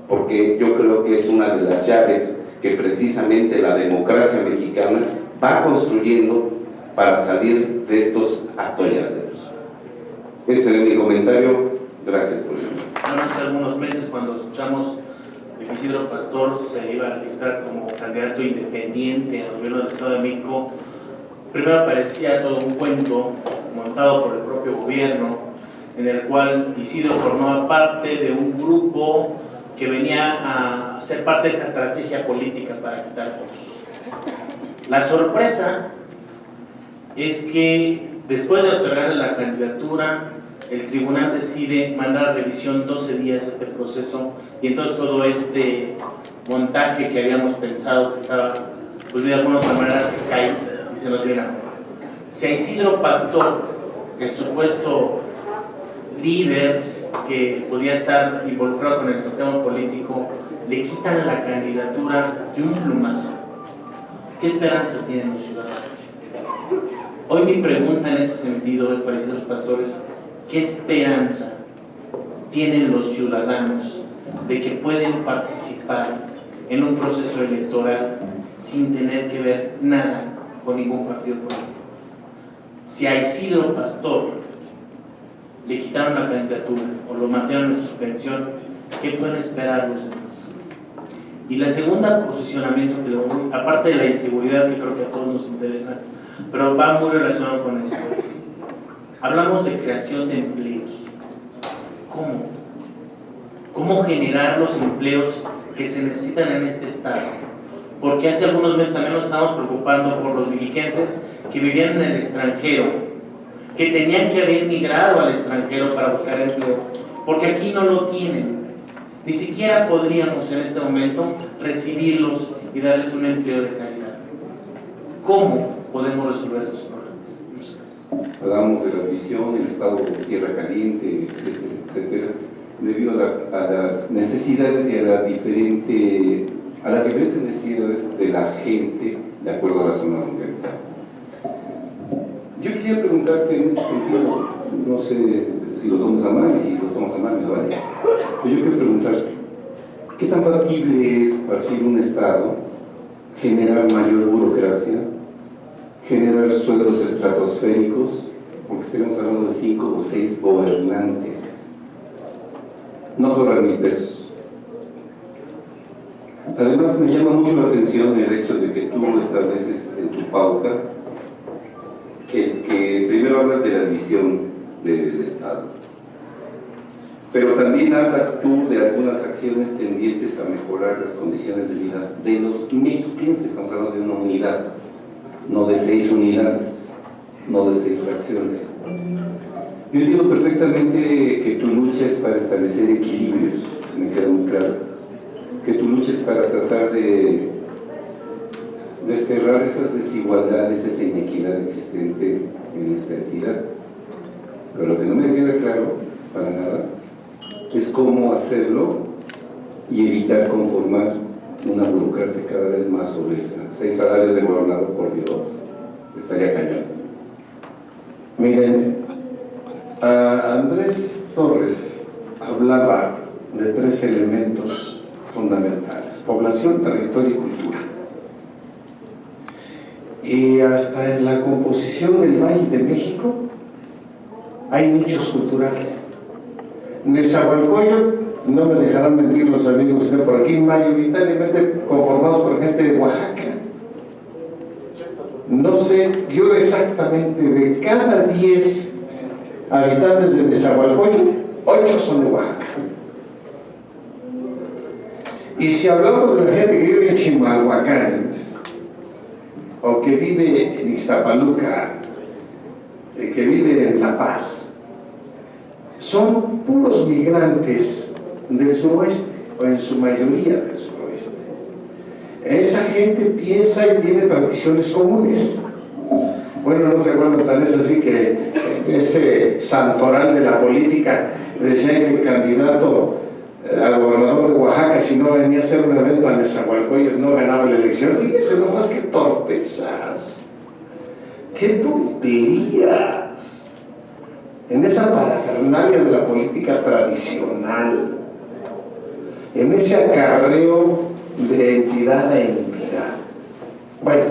porque yo creo que es una de las llaves que precisamente la democracia mexicana va construyendo para salir de estos atolladeros. Ese es mi comentario. Gracias por su tiempo. Hace algunos meses, cuando escuchamos que Isidro Pastor se iba a registrar como candidato independiente al gobierno del Estado de México, primero parecía todo un cuento montado por el propio gobierno, en el cual Isidro formaba parte de un grupo que venía a ser parte de esta estrategia política para quitar votos. La sorpresa es que después de otorgar la candidatura, el tribunal decide mandar a revisión 12 días este proceso, y entonces todo este montaje que habíamos pensado que estaba, pues de alguna otra manera se cae y se nos viene a... Si a Isidro Pastor, el supuesto líder que podía estar involucrado con el sistema político, le quitan la candidatura de un plumazo, ¿qué esperanza tienen los ciudadanos? Hoy mi pregunta en este sentido, para los pastores, ¿qué esperanza tienen los ciudadanos de que pueden participar en un proceso electoral sin tener que ver nada con ningún partido político? Si a Isidro Pastor le quitaron la candidatura o lo mantuvieron en suspensión, ¿qué pueden esperar los demás? Y la segunda posicionamiento que le doy, aparte de la inseguridad que creo que a todos nos interesa, pero va muy relacionado con esto, es, hablamos de creación de empleos. ¿Cómo? ¿Cómo generar los empleos que se necesitan en este estado? Porque hace algunos meses también nos estamos preocupando por los mexiquenses que vivían en el extranjero, que tenían que haber migrado al extranjero para buscar empleo, porque aquí no lo tienen. Ni siquiera podríamos en este momento recibirlos y darles un empleo de calidad. ¿Cómo podemos resolver esos problemas? Hablamos de la división, el estado de tierra caliente, etcétera, etcétera, debido a las necesidades y a las diferentes necesidades de la gente de acuerdo a la zona donde está. Yo quisiera preguntarte en este sentido, no sé si lo tomas a mal, y si lo tomas a mal me vale, pero yo quiero preguntarte, ¿qué tan factible es partir de un Estado, generar mayor burocracia, generar sueldos estratosféricos, porque estaremos hablando de 5 o 6 gobernantes no cobran 1,000 pesos. Además, me llama mucho la atención el hecho de que tú estableces en tu pauta que primero hablas de la división del Estado, pero también hablas tú de algunas acciones tendientes a mejorar las condiciones de vida de los mexicanos. Estamos hablando de una unidad, no de 6 unidades, no de 6 fracciones. Yo entiendo perfectamente que tu lucha es para establecer equilibrios, me queda muy claro, que tu lucha es para tratar de desterrar esas desigualdades, esa inequidad existente en esta entidad. Pero lo que no me queda claro, para nada, es cómo hacerlo y evitar conformar una burocracia cada vez más obesa. 6 salarios de gobernador, por Dios, estaría cañón. Miren, Andrés Torres hablaba de 3 elementos fundamentales: población, territorio y cultura. Y hasta en la composición del Valle de México hay nichos culturales. Nezahualcóyotl, no me dejarán mentir los amigos que estén por aquí, mayoritariamente conformados por gente de Oaxaca. No sé yo exactamente, de cada 10 habitantes de Nezahualcóyotl, 8 son de Oaxaca. Y si hablamos de la gente que vive en Chimalhuacán, o que vive en Iztapaluca, que vive en La Paz, son puros migrantes del suroeste, o en su mayoría del suroeste. Esa gente piensa y tiene tradiciones comunes. Bueno, no se acuerdan, tal es así que ese santoral de la política decían que el candidato al gobernador de Oaxaca, si no venía a hacer un evento a Nezahualcóyotl, no ganaba la elección. Fíjense nomás qué torpezas, qué tonterías en esa parafernalia de la política tradicional, en ese acarreo de entidad a entidad. Bueno,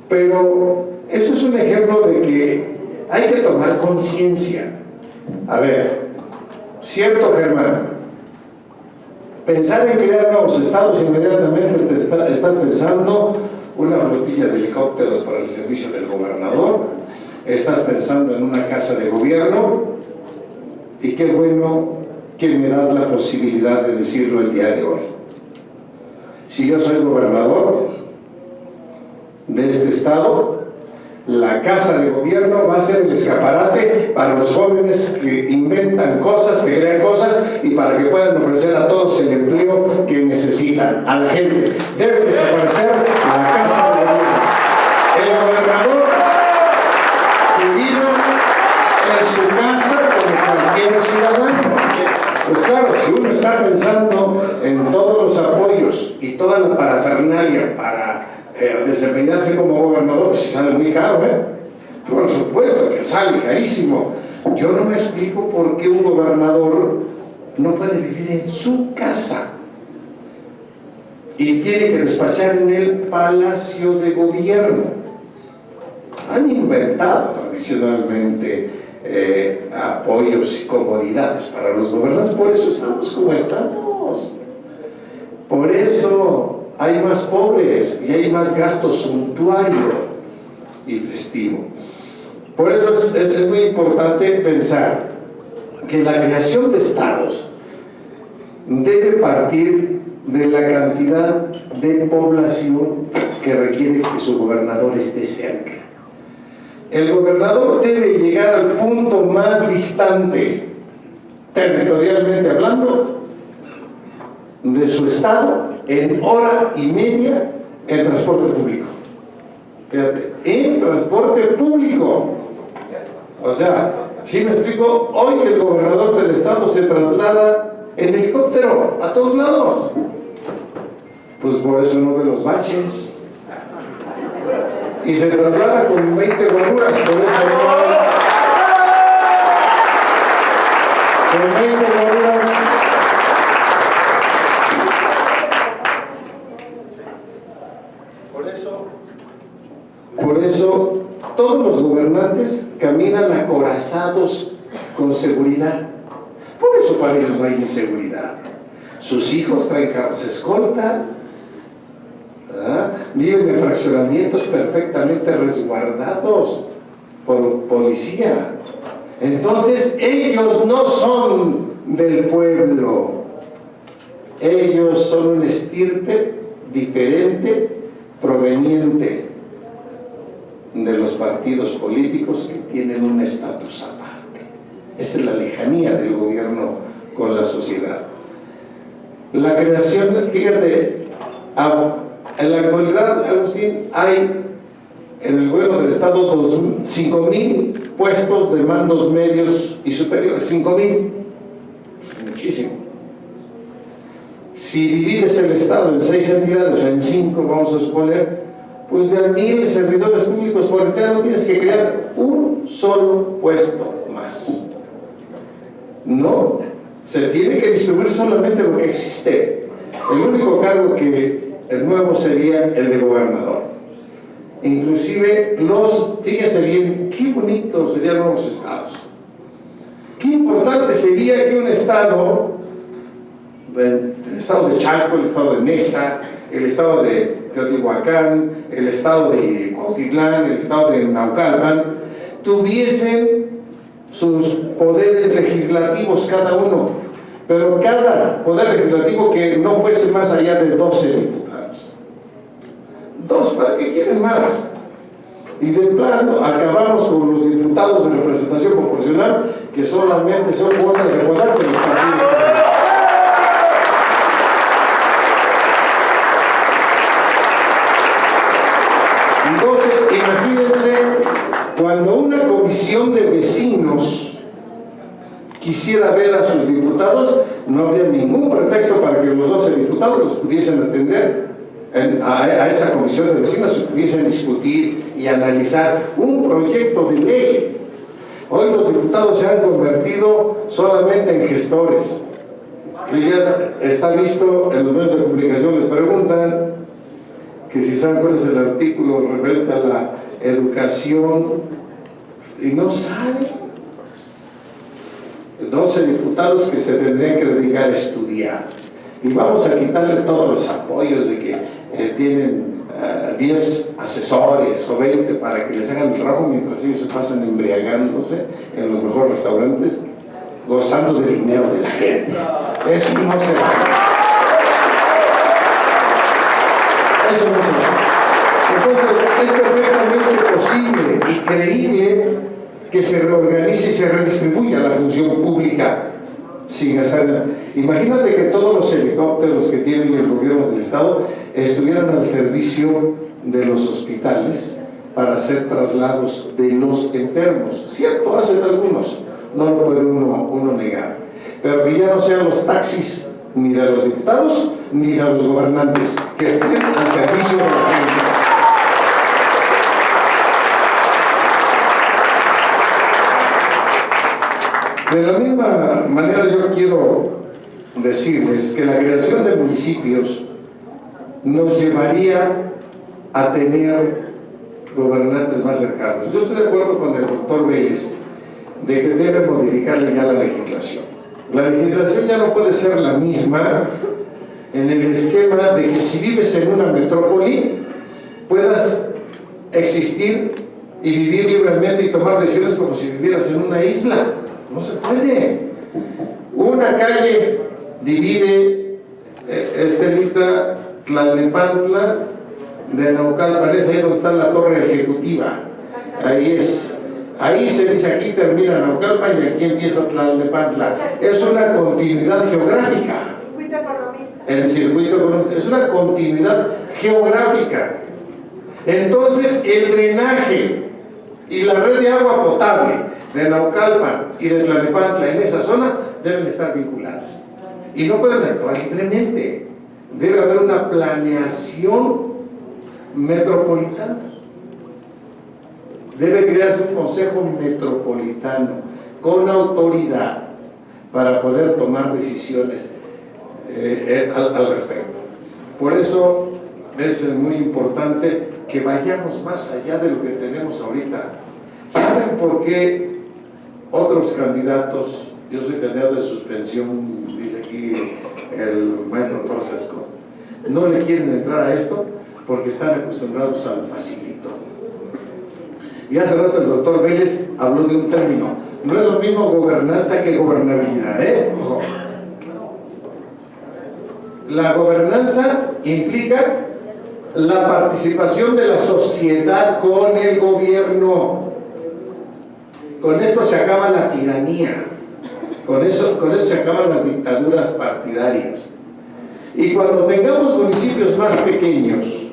pero eso es un ejemplo de que hay que tomar conciencia. A ver, cierto, Germán, pensar en crear nuevos estados, inmediatamente te estás pensando una flotilla de helicópteros para el servicio del gobernador, estás pensando en una casa de gobierno, y qué bueno que me das la posibilidad de decirlo el día de hoy. Si yo soy gobernador de este estado, la casa de gobierno va a ser el escaparate para los jóvenes que inventan cosas, que crean cosas, y para que puedan ofrecer a todos el empleo que necesitan a la gente. Debe desaparecer la casa de gobierno. El gobernador que viva en su casa como cualquier ciudadano. Pues claro, si uno está pensando en todos los apoyos y toda la parafernalia para desempeñarse como gobernador, pues sale muy caro, ¿eh? Por supuesto que sale carísimo. Yo no me explico por qué un gobernador no puede vivir en su casa y tiene que despachar en el Palacio de Gobierno. Han inventado tradicionalmente apoyos y comodidades para los gobernantes, por eso estamos como estamos. Por eso hay más pobres y hay más gasto suntuario y festivo. Por eso es muy importante pensar que la creación de estados debe partir de la cantidad de población que requiere que su gobernador esté cerca. El gobernador debe llegar al punto más distante, territorialmente hablando, de su estado en 1:30 en transporte público. Fíjate, en transporte público. O sea, si me explico, hoy el gobernador del estado se traslada en helicóptero a todos lados. Pues por eso no ve los baches. Y se traslada con 20 guaruras, por eso no. Con 20 guaruras. Por eso todos los gobernantes caminan acorazados con seguridad. Por eso eso para ellos no hay inseguridad. Sus hijos traen carros escolta, viven en fraccionamientos perfectamente resguardados por policía. Entonces ellos no son del pueblo, ellos son un estirpe diferente proveniente de los partidos políticos que tienen un estatus aparte. Esa es la lejanía del gobierno con la sociedad. La creación, fíjate, en la actualidad, Agustín, hay en el gobierno del Estado 5,000 puestos de mandos medios y superiores. 5,000, muchísimo. Si divides el Estado en 6 entidades o en 5, vamos a suponer, pues de 1,000 servidores públicos por entidad no tienes que crear un solo puesto más. No, se tiene que distribuir solamente lo que existe. El único cargo que el nuevo sería el de gobernador. Inclusive fíjese bien, qué bonito serían nuevos estados. Qué importante sería que un estado, el estado de Chalco, el estado de Mesa, el estado de Teotihuacán, el estado de Cuautitlán, el estado de Naucalpan, tuviesen sus poderes legislativos cada uno, pero cada poder legislativo que no fuese más allá de 12 diputados. ¿Para qué quieren más? Y de plano acabamos con los diputados de representación proporcional, que solamente son cuotas de poder de los partidos. Entonces, imagínense cuando una comisión de vecinos quisiera ver a sus diputados, no habría ningún pretexto para que los 12 diputados los pudiesen atender a esa comisión de vecinos, se pudiesen discutir y analizar un proyecto de ley. Hoy los diputados se han convertido solamente en gestores. Que ya está visto en los medios de comunicación, les preguntan que si saben cuál es el artículo referente a la educación y no saben. 12 diputados que se tendrían que dedicar a estudiar, y vamos a quitarle todos los apoyos de que tienen 10 asesores o 20 para que les hagan el trabajo mientras ellos se pasan embriagándose en los mejores restaurantes, gozando del dinero de la gente. Eso no se va. Eso no se va. Entonces es perfectamente posible y creíble que se reorganice y se redistribuya la función pública sin gastar. Imagínate que todos los helicópteros que tiene el gobierno del Estado estuvieran al servicio de los hospitales para hacer traslados de los enfermos. Cierto, hacen algunos, no lo puede uno negar, pero que ya no sean los taxis ni de los diputados ni de los gobernantes, que estén al servicio de la gente. De la misma manera yo quiero decirles que la creación de municipios nos llevaría a tener gobernantes más cercanos. Yo estoy de acuerdo con el doctor Vélez de que debe modificarle ya la legislación. La legislación ya no puede ser la misma en el esquema de que si vives en una metrópoli puedas existir y vivir libremente y tomar decisiones como si vivieras en una isla. No se puede. Una calle divide Estelita, Tlalnepantla de Naucalpan, es ahí donde está la torre ejecutiva. Ahí es. Ahí se dice aquí termina Naucalpan y aquí empieza Tlalnepantla. Es una continuidad geográfica. El circuito económico es una continuidad geográfica. Entonces el drenaje y la red de agua potable de Naucalpan y de Tlalnepantla en esa zona deben estar vinculadas y no pueden actuar libremente. Debe haber una planeación metropolitana, debe crearse un consejo metropolitano con autoridad para poder tomar decisiones al respecto. Por eso es muy importante que vayamos más allá de lo que tenemos ahorita. ¿Saben por qué otros candidatos Yo soy candidato de suspensión, dice aquí el maestro Torres Scott. No le quieren entrar a esto porque están acostumbrados al facilito. Y hace rato el doctor Vélez habló de un término. No es lo mismo gobernanza que gobernabilidad, ¿eh? Ojo. La gobernanza implica la participación de la sociedad con el gobierno. Con esto se acaba la tiranía. Con eso se acaban las dictaduras partidarias. Y cuando tengamos municipios más pequeños,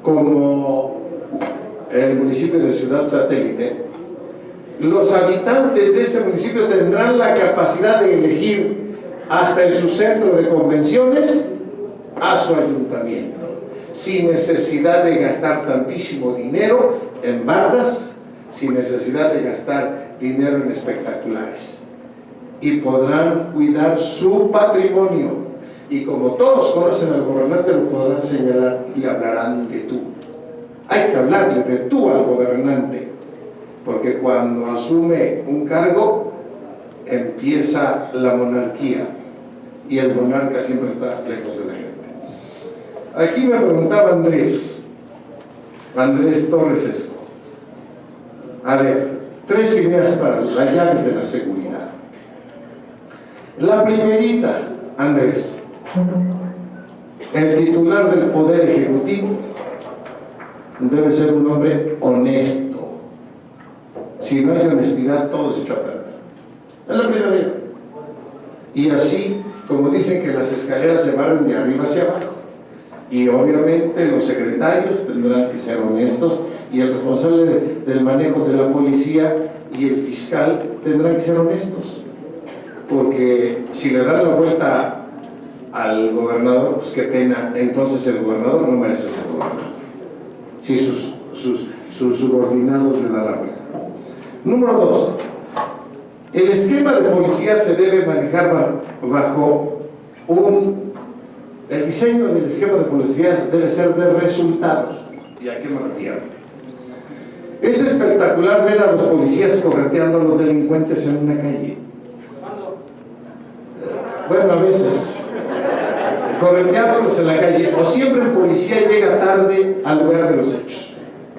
como el municipio de Ciudad Satélite, los habitantes de ese municipio tendrán la capacidad de elegir hasta en su centro de convenciones a su ayuntamiento, sin necesidad de gastar tantísimo dinero en bardas, sin necesidad de gastar dinero en espectaculares. Y podrán cuidar su patrimonio. Y como todos conocen al gobernante, lo podrán señalar y le hablarán de tú. Hay que hablarle de tú al gobernante, porque cuando asume un cargo, empieza la monarquía, y el monarca siempre está lejos de la gente. Aquí me preguntaba Andrés Torres Esco. A ver, 3 ideas para las llaves de la seguridad. La primerita, Andrés, el titular del Poder Ejecutivo debe ser un hombre honesto. Si no hay honestidad, todo se echa a perder. Es la primera. Y así, como dicen que las escaleras se barren de arriba hacia abajo. Y obviamente los secretarios tendrán que ser honestos, y el responsable del manejo de la policía y el fiscal tendrán que ser honestos. Porque si le dan la vuelta al gobernador, pues qué pena, entonces el gobernador no merece ser gobernador. Si sus subordinados le dan la vuelta. Número 2. El esquema de policía se debe manejar bajo el diseño del esquema de policía debe ser de resultados. ¿Y a qué me refiero? Es espectacular ver a los policías correteando a los delincuentes en una calle. Bueno, a veces correteándolos en la calle, o siempre el policía llega tarde al lugar de los hechos.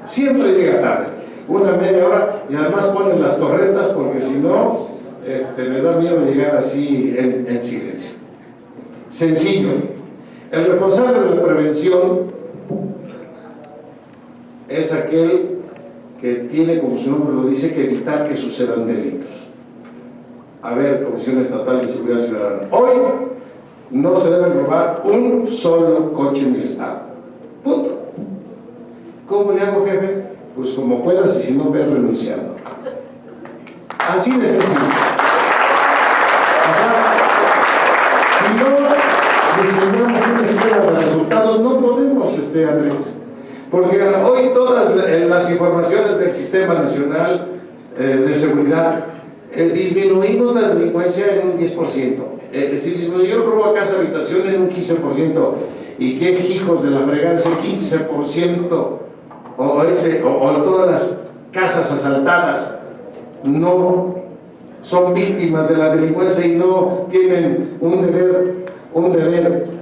Siempre llega tarde, una media hora, y además ponen las torretas porque si no, les da miedo llegar así en silencio. Sencillo. El responsable de la prevención es aquel que tiene, como su nombre lo dice, que evitar que sucedan delitos. A ver, Comisión Estatal de Seguridad Ciudadana. Hoy no se debe robar un solo coche en el Estado. Punto. ¿Cómo le hago, jefe? Pues como puedas, y si no, ve renunciando. Así de sencillo. O sea, si no diseñamos una escala de resultados, no podemos, Andrés. Porque hoy todas las informaciones del Sistema Nacional de Seguridad disminuimos la delincuencia en un 10%. Se disminuyó el robo a casa habitación en un 15%. ¿Y qué hijos de la fregada ese 15%? O todas las casas asaltadas no son víctimas de la delincuencia y no tienen un deber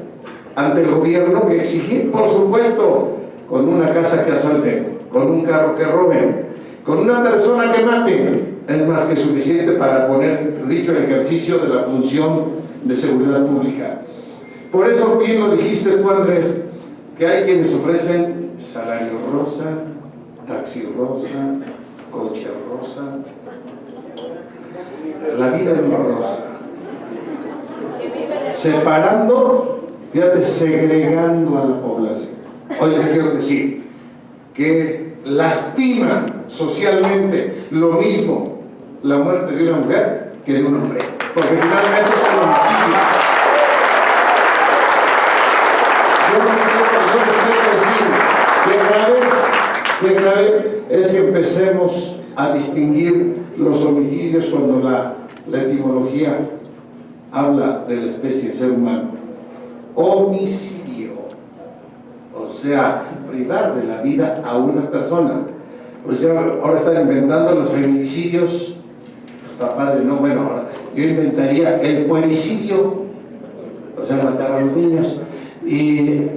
ante el gobierno que exigir, por supuesto, con una casa que asalten, con un carro que roben, con una persona que maten, es más que suficiente para poner dicho el ejercicio de la función de seguridad pública. Por eso bien lo dijiste tú, Andrés, que hay quienes ofrecen salario rosa, taxi rosa, coche rosa, la vida de una rosa, separando, fíjate, segregando a la población. Hoy les quiero decir que lastima socialmente lo mismo la muerte de una mujer que de un hombre, porque finalmente es un homicidio. Yo les quiero decir que grave es que empecemos a distinguir los homicidios cuando la etimología habla de la especie ser humano. Homicidio, o sea, privar de la vida a una persona. Pues ya ahora están inventando los feminicidios, pues está padre, no, bueno, ahora yo inventaría el puericidio, o sea, matar a los niños, y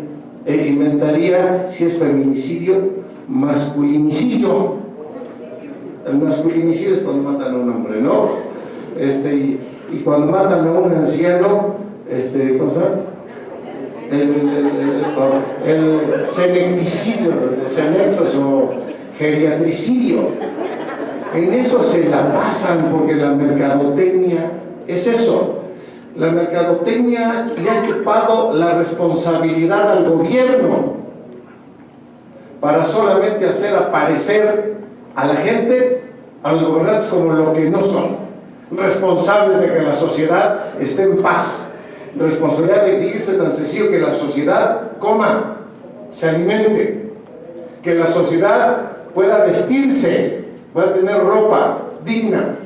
inventaría, si es feminicidio, masculinicidio. El masculinicidio es cuando matan a un hombre, ¿no? Y cuando matan a un anciano, ¿cómo se llama? El senecticidio, senectos o geriatricidio. En eso se la pasan, porque la mercadotecnia es eso. La mercadotecnia le ha chupado la responsabilidad al gobierno para solamente hacer aparecer a la gente, a los gobernantes, como lo que no son, responsables de que la sociedad esté en paz, responsabilidad de que irse tan sencillo que la sociedad coma, se alimente, que la sociedad pueda vestirse, pueda tener ropa digna,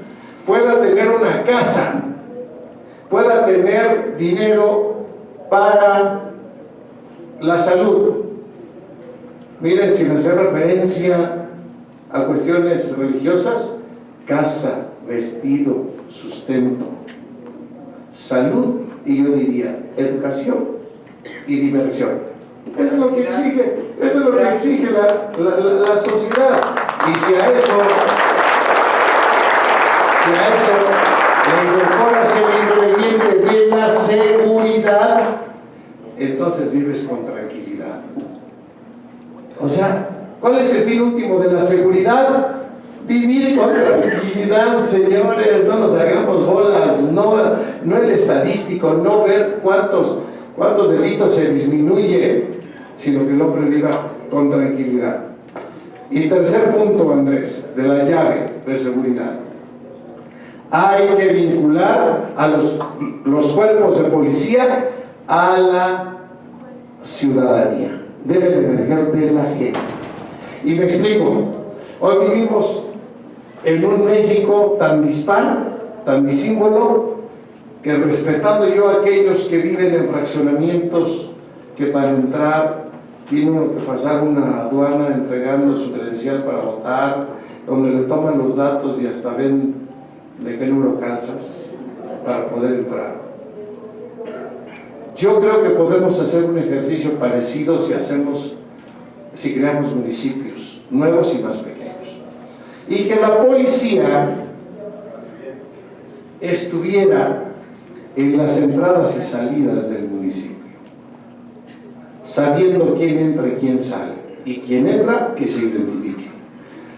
pueda tener una casa, pueda tener dinero para la salud. Miren, sin hacer referencia a cuestiones religiosas, casa, vestido, sustento, salud y yo diría educación y diversión. Eso es lo que exige, eso es lo que exige la sociedad. Y si a eso le incorporas el ingrediente de la seguridad, entonces vives con tranquilidad. O sea, ¿cuál es el fin último de la seguridad? Vivir con tranquilidad, señores, no nos hagamos bolas, no el estadístico, no ver cuántos delitos se disminuye, sino que el hombre viva con tranquilidad. Y tercer punto, Andrés, de la llave de seguridad. Hay que vincular a los cuerpos de policía a la ciudadanía. Deben emerger de la gente. Y me explico. Hoy vivimos en un México tan dispar, tan disímbolo, que respetando yo a aquellos que viven en fraccionamientos que para entrar tiene uno que pasar una aduana entregando su credencial para votar, donde le toman los datos y hasta ven de qué número calzas para poder entrar. Yo creo que podemos hacer un ejercicio parecido si creamos municipios nuevos y más pequeños. Y que la policía estuviera en las entradas y salidas del municipio, sabiendo quién entra y quién sale, y quién entra, que se identifique.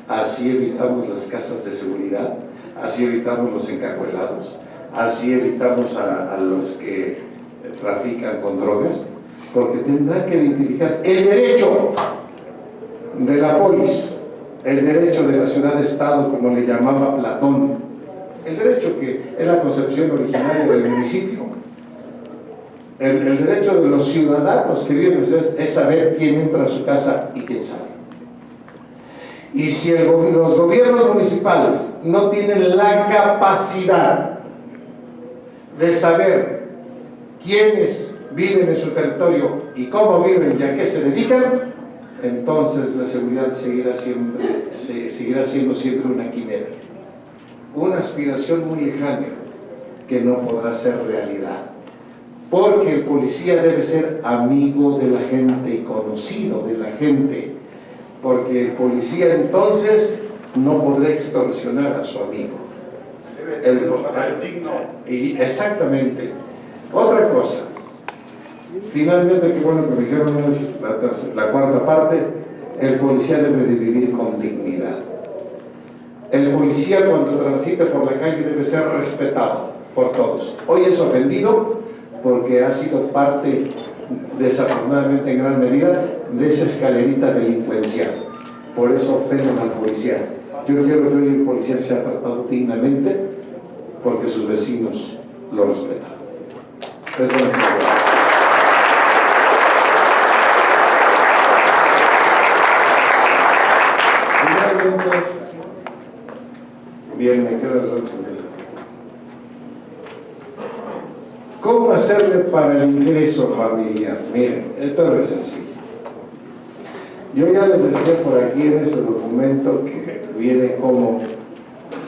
Así evitamos las casas de seguridad, así evitamos los encajuelados, así evitamos a los que trafican con drogas, porque tendrán que identificarse. El derecho de la polis, el derecho de la ciudad-estado, como le llamaba Platón, el derecho que es la concepción originaria del municipio, el derecho de los ciudadanos que viven en ciudades es saber quién entra a su casa y quién sale. Y si los gobiernos municipales no tienen la capacidad de saber quiénes viven en su territorio y cómo viven y a qué se dedican, entonces la seguridad seguirá siendo siempre una quimera, una aspiración muy lejana que no podrá ser realidad. Porque el policía debe ser amigo de la gente y conocido de la gente, porque el policía entonces no podrá extorsionar a su amigo. Exactamente. Otra cosa, finalmente, qué bueno que me dijeron, es la cuarta parte, el policía debe de vivir con dignidad. El policía cuando transite por la calle debe ser respetado por todos. Hoy es ofendido porque ha sido parte, desafortunadamente en gran medida, de esa escalerita delincuencial. Por eso ofenden al policía. Yo quiero que hoy el policía sea tratado dignamente porque sus vecinos lo respetan. Eso es lo que finalmente, bien, me queda el resto de eso. ¿Cómo hacerle para el ingreso familiar? Miren, esto es sencillo. Yo ya les decía por aquí en ese documento que viene cómo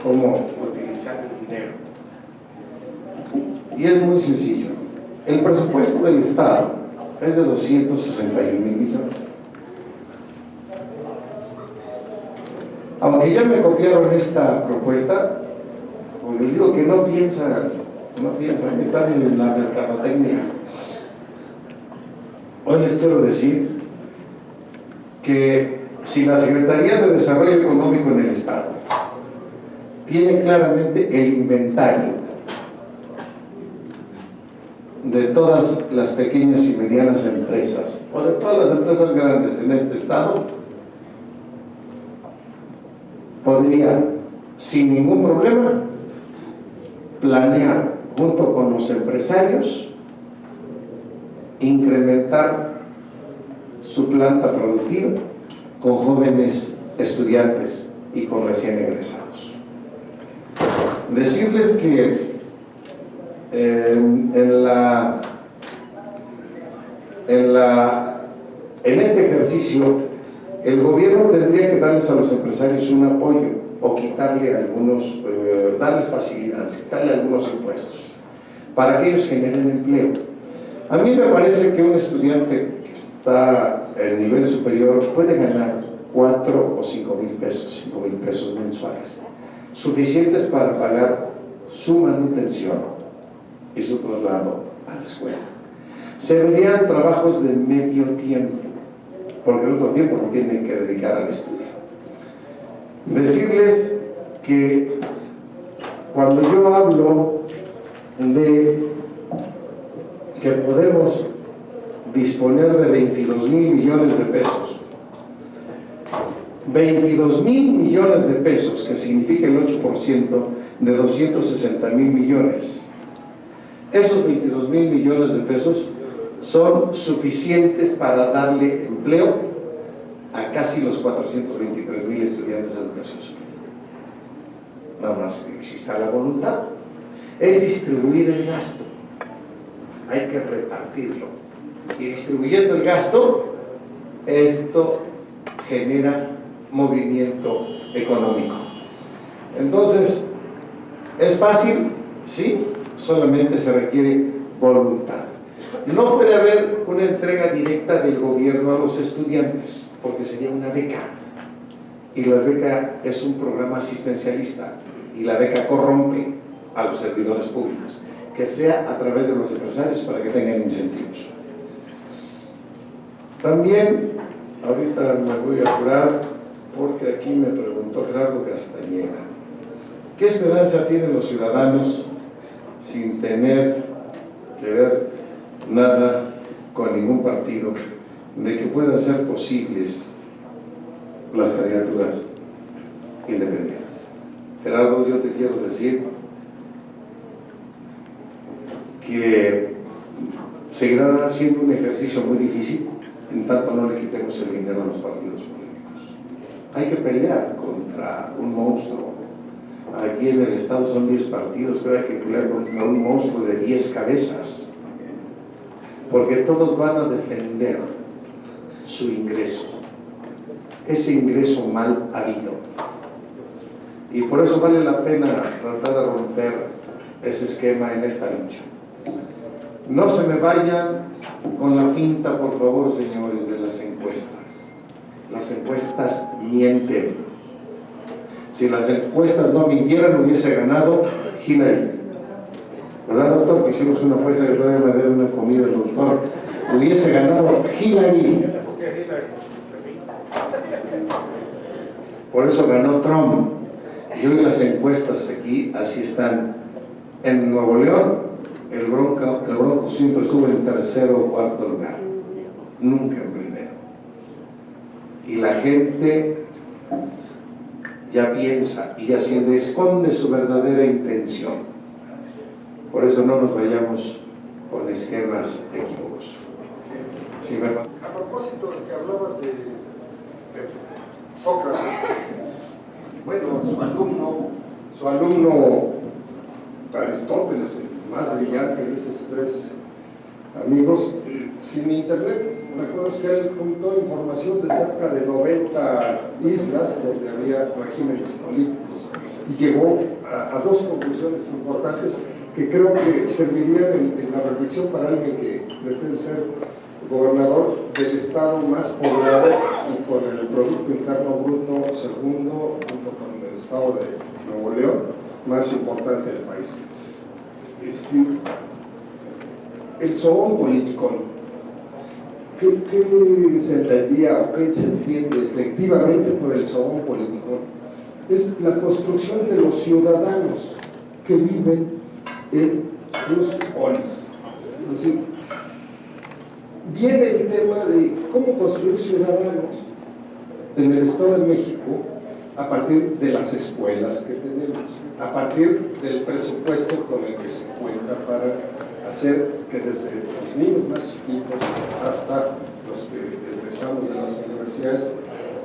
utilizar el y es muy sencillo. El presupuesto del Estado es de 261,000 millones. Aunque ya me copiaron esta propuesta, pues les digo que no piensan, están en la mercadotecnia. Hoy les quiero decir que si la Secretaría de Desarrollo Económico en el Estado tiene claramente el inventario de todas las pequeñas y medianas empresas, o de todas las empresas grandes en este Estado, podría, sin ningún problema, planear junto con los empresarios incrementar su planta productiva con jóvenes estudiantes y con recién egresados. Decirles que en este ejercicio el gobierno tendría que darles a los empresarios un apoyo o quitarle algunos, darles facilidades, quitarle algunos impuestos para que ellos generen empleo. A mí me parece que un estudiante que está en nivel superior puede ganar 4 o 5,000 pesos, 5,000 pesos mensuales, suficientes para pagar su manutención y su traslado a la escuela. Se verían trabajos de medio tiempo, porque el otro tiempo lo tienen que dedicar al estudio. Decirles que cuando yo hablo de que podemos disponer de 22,000 millones de pesos, 22,000 millones de pesos, que significa el 8% de 260,000 millones, esos 22,000 millones de pesos son suficientes para darle empleo a casi los 423,000 estudiantes de educación superior. Nada más que exista la voluntad. Es distribuir el gasto, hay que repartirlo, y distribuyendo el gasto, esto genera movimiento económico. Entonces, ¿es fácil? Sí, solamente se requiere voluntad. No puede haber una entrega directa del gobierno a los estudiantes, porque sería una beca, y la beca es un programa asistencialista, y la beca corrompe a los servidores públicos. Que sea a través de los empresarios para que tengan incentivos. También, ahorita me voy a apurar, porque aquí me preguntó Gerardo Castañeda, ¿qué esperanza tienen los ciudadanos sin tener que ver nada con ningún partido de que puedan ser posibles las candidaturas independientes? Gerardo, yo te quiero decir que seguirá siendo un ejercicio muy difícil en tanto no le quitemos el dinero a los partidos políticos. Hay que pelear contra un monstruo. Aquí en el Estado son 10 partidos, pero hay que pelear contra un monstruo de 10 cabezas, porque todos van a defender su ingreso, ese ingreso mal habido, y por eso vale la pena tratar de romper ese esquema en esta lucha. No se me vayan con la pinta, por favor, señores, de las encuestas. Las encuestas mienten. Si las encuestas no mintieran, hubiese ganado Hillary. ¿Verdad, doctor? Que hicimos una apuesta que todavía me debe una comida el doctor. Hubiese ganado Hillary. Por eso ganó Trump. Y hoy las encuestas aquí así están. En Nuevo León, el Bronco siempre estuvo en tercero o cuarto lugar, nunca en primero. Y la gente ya piensa y ya se esconde su verdadera intención. Por eso no nos vayamos con esquemas equívocos. Sí, ¿verdad? A propósito de que hablabas de Sócrates, bueno, su alumno Aristóteles, el más brillante de esos 3 amigos, sin internet, recuerdo que él juntó información de cerca de 90 islas donde había regímenes políticos y llegó a 2 conclusiones importantes que creo que servirían en la reflexión para alguien que pretende ser gobernador del estado más poblado y con el Producto Interno Bruto segundo, junto con el estado de Nuevo León, más importante del país. El zoón politicón, ¿qué se entendía o qué se entiende efectivamente por el zoón politicón? Es la construcción de los ciudadanos que viven en los polis. Es decir, viene el tema de cómo construir ciudadanos en el Estado de México a partir de las escuelas que tenemos, a partir del presupuesto con el que se cuenta para hacer que desde los niños más chiquitos hasta los que egresamos de las universidades,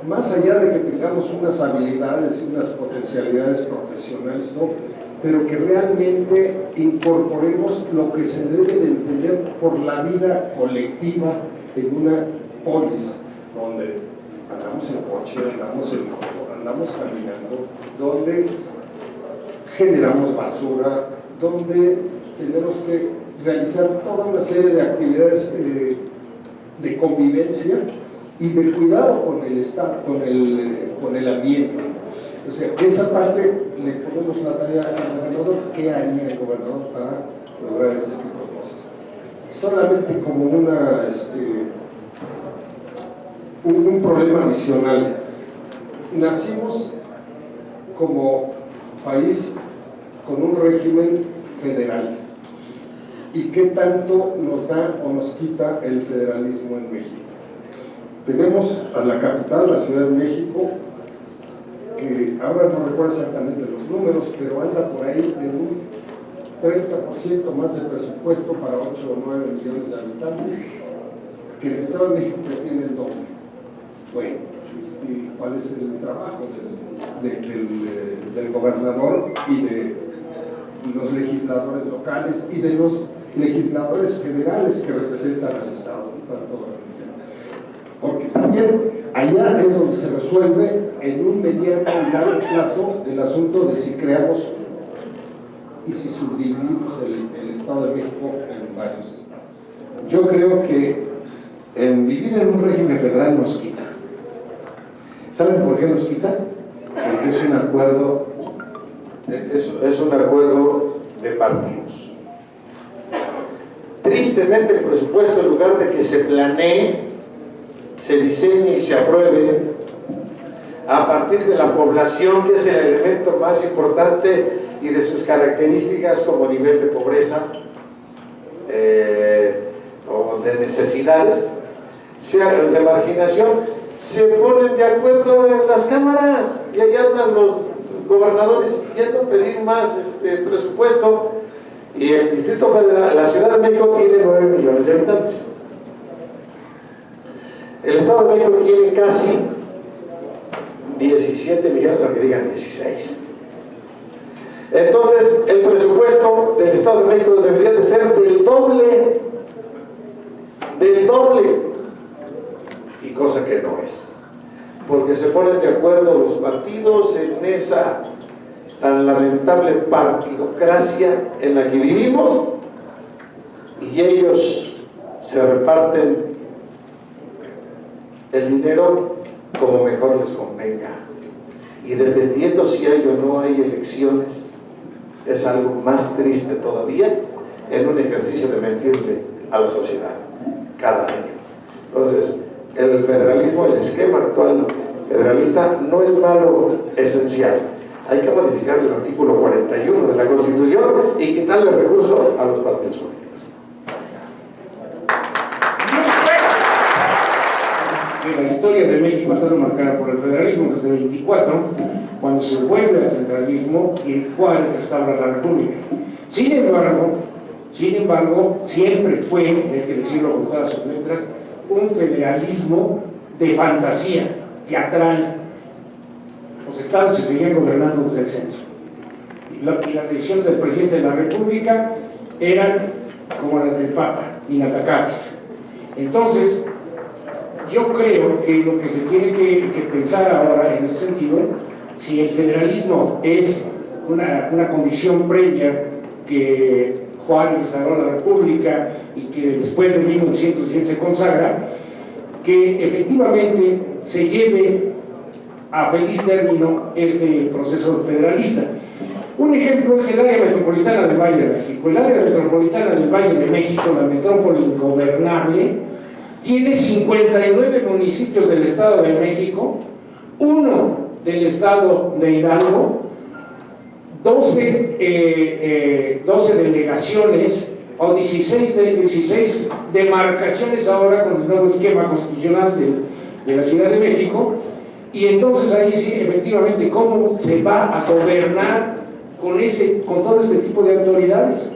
más allá de que tengamos unas habilidades y unas potencialidades profesionales, ¿no?, pero que realmente incorporemos lo que se debe de entender por la vida colectiva en una polis, donde andamos en coche, andamos en moto, andamos caminando, donde generamos basura, donde tenemos que realizar toda una serie de actividades de convivencia y de cuidado con el estado, con el ambiente. O sea, esa parte le ponemos la tarea al gobernador. ¿Qué haría el gobernador para lograr este tipo de cosas? Solamente como un problema adicional. Nacimos como país con un régimen federal. ¿Y qué tanto nos da o nos quita el federalismo en México? Tenemos a la capital, la Ciudad de México, que ahora no recuerdo exactamente los números, pero anda por ahí de un 30% más de presupuesto para 8 o 9 millones de habitantes, que el Estado de México tiene el doble. Bueno, ¿cuál es el trabajo del gobernador y de los legisladores locales y de los legisladores federales que representan al Estado? Porque también allá es donde se resuelve en un mediano y largo plazo el asunto de si creamos y si subdividimos el Estado de México en varios estados. Yo creo que el vivir en un régimen federal nos quita. ¿Saben por qué nos quita? Porque es un acuerdo, es un acuerdo de partidos. Tristemente el presupuesto, en lugar de que se planee, se diseñe y se apruebe a partir de la población, que es el elemento más importante, y de sus características como nivel de pobreza o de necesidades, sea de marginación, se ponen de acuerdo en las cámaras y allá andan los gobernadores yendo a pedir más presupuesto, y el Distrito Federal, la Ciudad de México tiene 9 millones de habitantes. El Estado de México tiene casi 17 millones, aunque digan 16. Entonces, el presupuesto del Estado de México debería de ser del doble, y cosa que no es, porque se ponen de acuerdo los partidos en esa tan lamentable partidocracia en la que vivimos, y ellos se reparten el dinero como mejor les convenga, y dependiendo si hay o no hay elecciones, es algo más triste todavía, en un ejercicio de mentirle a la sociedad cada año. Entonces, el federalismo, el esquema actual federalista, no es malo esencial. Hay que modificar el artículo 41 de la Constitución y quitarle recurso a los partidos políticos. La historia de México ha estado marcada por el federalismo desde el 24, cuando se vuelve al centralismo y el Juárez restaura la República. Sin embargo, siempre fue, hay que decirlo con todas sus letras, un federalismo de fantasía, teatral. Los estados se seguían gobernando desde el centro. Y las decisiones del presidente de la República eran como las del Papa, inatacables. Entonces, yo creo que lo que se tiene que pensar ahora en ese sentido, si el federalismo es una condición previa que Juárez restauró la República y que después de 1910 se consagra, que efectivamente se lleve a feliz término este proceso federalista. Un ejemplo es el área metropolitana del Valle de México. El área metropolitana del Valle de México, la metrópoli ingobernable, tiene 59 municipios del Estado de México, 1 del Estado de Hidalgo, 12 delegaciones o 16 demarcaciones ahora con el nuevo esquema constitucional de la Ciudad de México. Y entonces ahí sí, efectivamente, ¿cómo se va a gobernar con todo este tipo de autoridades?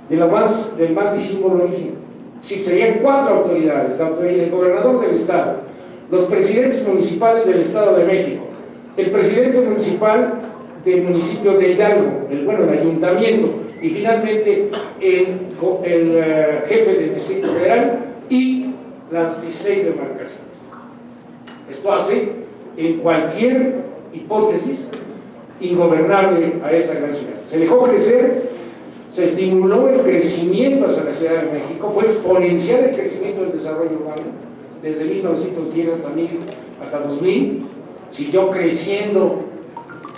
Del más disímbolo origen. Sí, serían 4 autoridades: el gobernador del Estado, los presidentes municipales del Estado de México, el presidente municipal del municipio de Hidalgo, el ayuntamiento, y finalmente el jefe del Distrito Federal y las 16 demarcaciones. Esto hace, en cualquier hipótesis, ingobernable a esa gran ciudad. Se dejó crecer, se estimuló el crecimiento hacia la Ciudad de México, fue exponencial el crecimiento del desarrollo urbano, desde 1910 hasta 2000, siguió creciendo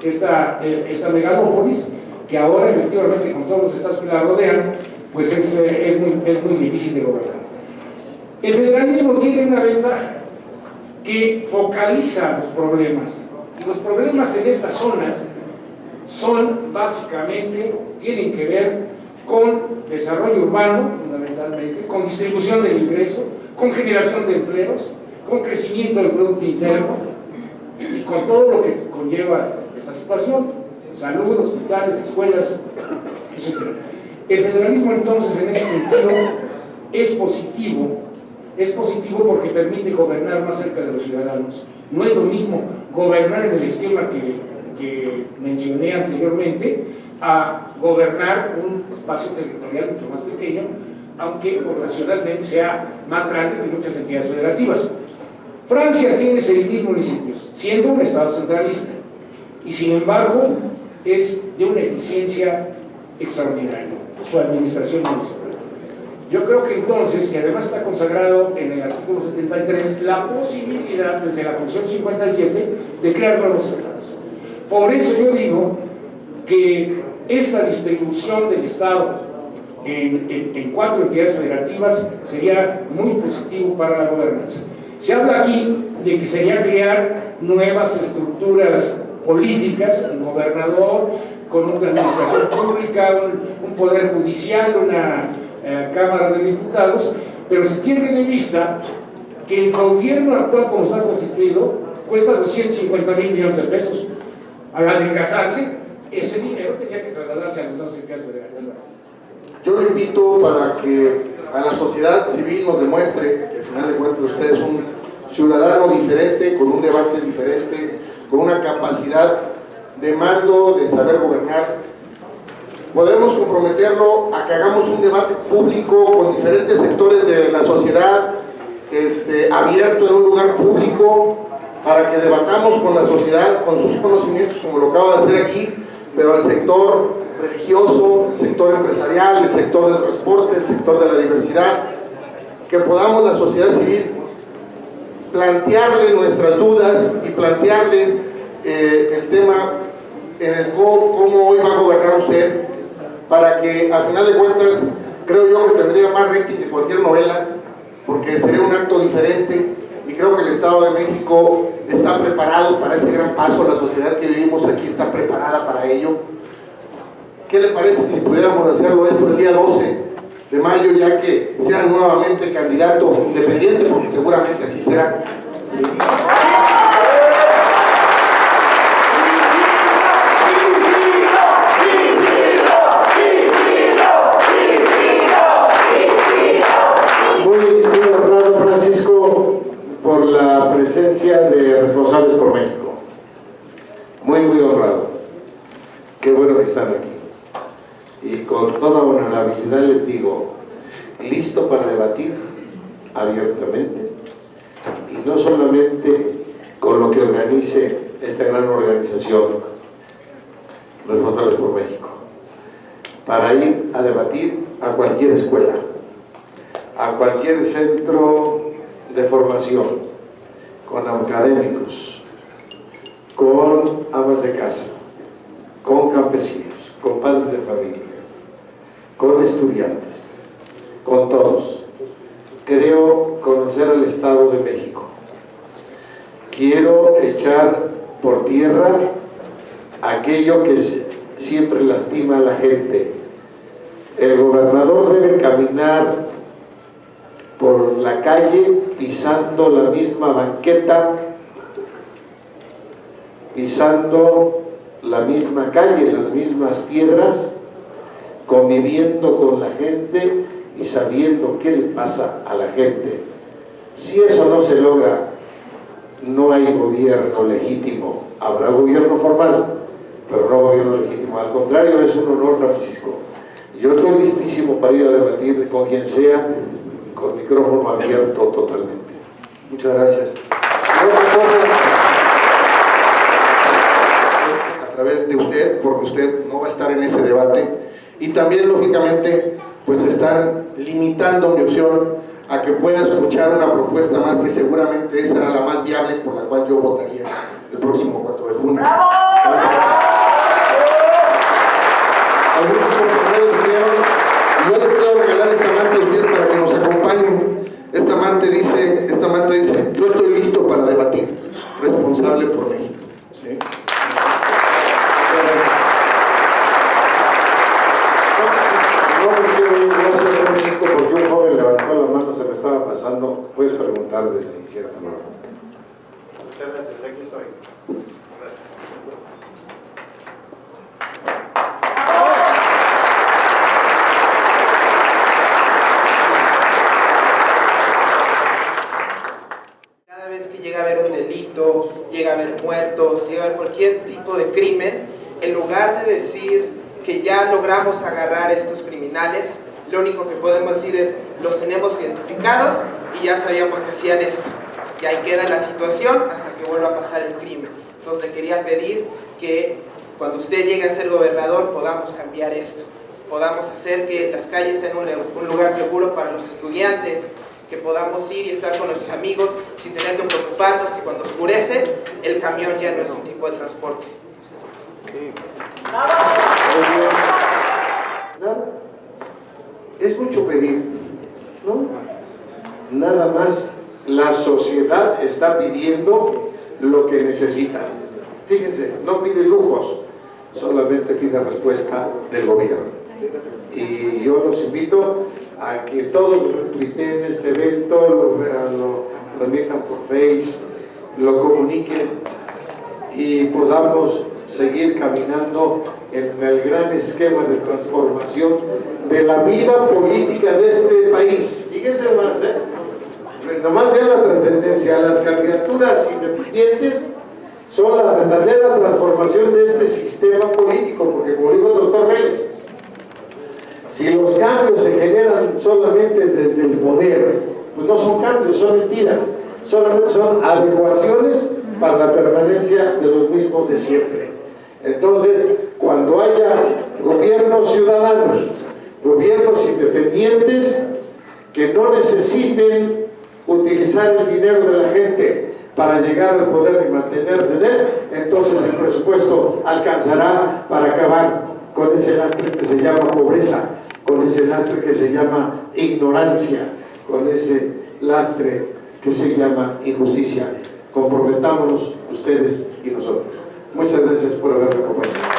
esta megalópolis, que ahora efectivamente con todos los estados que la rodean, pues es muy difícil de gobernar. El federalismo tiene una ventaja, que focaliza los problemas, y los problemas en estas zonas son básicamente, tienen que ver con desarrollo urbano, fundamentalmente, con distribución del ingreso, con generación de empleos, con crecimiento del Producto Interno y con todo lo que conlleva esta situación: salud, hospitales, escuelas, etc. El federalismo, entonces, en ese sentido es positivo porque permite gobernar más cerca de los ciudadanos. No es lo mismo gobernar en el esquema que mencioné anteriormente a gobernar un espacio territorial mucho más pequeño, aunque poblacionalmente sea más grande que muchas entidades federativas. Francia tiene 6.000 municipios, siendo un estado centralista, y sin embargo es de una eficiencia extraordinaria su administración municipal. Yo creo que entonces, y además está consagrado en el artículo 73, la posibilidad desde la Constitución 57 de crear nuevos estados. Por eso yo digo que esta distribución del Estado en 4 entidades federativas sería muy positivo para la gobernanza. Se habla aquí de que sería crear nuevas estructuras políticas, un gobernador con una administración pública, un poder judicial, una Cámara de Diputados, pero se pierde de vista que el gobierno actual, como está constituido, cuesta 250,000 millones de pesos. Al adelgazarse, ese dinero tenía que trasladarse a las 2 entidades federativas. Yo lo invito para que a la sociedad civil nos demuestre que al final de cuentas usted es un ciudadano diferente, con un debate diferente, con una capacidad de mando, de saber gobernar. Podemos comprometerlo a que hagamos un debate público con diferentes sectores de la sociedad, abierto en un lugar público, para que debatamos con la sociedad, con sus conocimientos, como lo acabo de hacer aquí, pero al sector religioso, el sector empresarial, el sector del transporte, el sector de la diversidad, que podamos la sociedad civil plantearles nuestras dudas y plantearles el tema en el cómo hoy va a gobernar usted, para que al final de cuentas creo yo que tendría más rating que cualquier novela, porque sería un acto diferente, y creo que el Estado de México está preparado para ese gran paso. La sociedad que vivimos aquí está preparada para ello. ¿Qué le parece si pudiéramos hacerlo esto el día 12 de mayo, ya que sea nuevamente candidato independiente, porque seguramente así será? ¿Sí? Muy honrado, Francisco, por la presencia de Responsables por México. Muy honrado. Qué bueno que están aquí. Y con toda honorabilidad les digo, listo para debatir abiertamente, y no solamente con lo que organice esta gran organización, Responsables por México. para ir a debatir a cualquier escuela, a cualquier centro de formación, con académicos, con amas de casa, con campesinos, con padres de familia, con estudiantes, con todos. Creo conocer el Estado de México. Quiero echar por tierra aquello que siempre lastima a la gente. El gobernador debe caminar por la calle pisando la misma banqueta, pisando la misma calle, las mismas piedras, conviviendo con la gente y sabiendo qué le pasa a la gente. Si eso no se logra, no hay gobierno legítimo. Habrá gobierno formal, pero no gobierno legítimo. Al contrario, es un honor, Francisco. Yo estoy listísimo para ir a debatir con quien sea, con micrófono abierto totalmente. Muchas gracias. Y otra cosa, a través de usted, porque usted no va a estar en ese debate, y también, lógicamente, pues están limitando mi opción a que pueda escuchar una propuesta más, que seguramente esta era la más viable, por la cual yo votaría el próximo 4 de junio. Algunos compañeros dijeron, y yo le quiero regalar esta manta a usted para que nos acompañe. Esta manta dice, yo estoy listo para debatir, responsable por México. ¿Sí? Gracias, Francisco, porque un joven levantó la mano, se me estaba pasando. Puedes preguntar desde que quieras. Muchas gracias, aquí estoy. Gracias. Cada vez que llega a haber un delito, llega a haber muertos, llega a haber cualquier tipo de crimen, en lugar de decir que ya logramos agarrar a estos criminales, lo único que podemos decir es, los tenemos identificados y ya sabíamos que hacían esto. Y ahí queda la situación hasta que vuelva a pasar el crimen. Entonces le quería pedir que cuando usted llegue a ser gobernador podamos cambiar esto. Podamos hacer que las calles sean un lugar seguro para los estudiantes, que podamos ir y estar con nuestros amigos sin tener que preocuparnos que cuando oscurece el camión ya no es un tipo de transporte. Es mucho pedir, ¿no? Nada más la sociedad está pidiendo lo que necesita. Fíjense, no pide lujos, solamente pide respuesta del gobierno. Y yo los invito a que todos retuiteen este evento, lo remitan por Face, lo comuniquen y podamos seguir caminando en el gran esquema de transformación de la vida política de este país. Fíjense más, nomás vean la trascendencia. Las candidaturas independientes son la verdadera transformación de este sistema político, porque como dijo el doctor Vélez, si los cambios se generan solamente desde el poder, pues no son cambios, son mentiras, solamente son adecuaciones para la permanencia de los mismos de siempre. Entonces, cuando haya gobiernos ciudadanos, gobiernos independientes que no necesiten utilizar el dinero de la gente para llegar al poder y mantenerse en él, entonces el presupuesto alcanzará para acabar con ese lastre que se llama pobreza, con ese lastre que se llama ignorancia, con ese lastre que se llama injusticia. Comprometámonos ustedes y nosotros. Muchas gracias por haberme acompañado.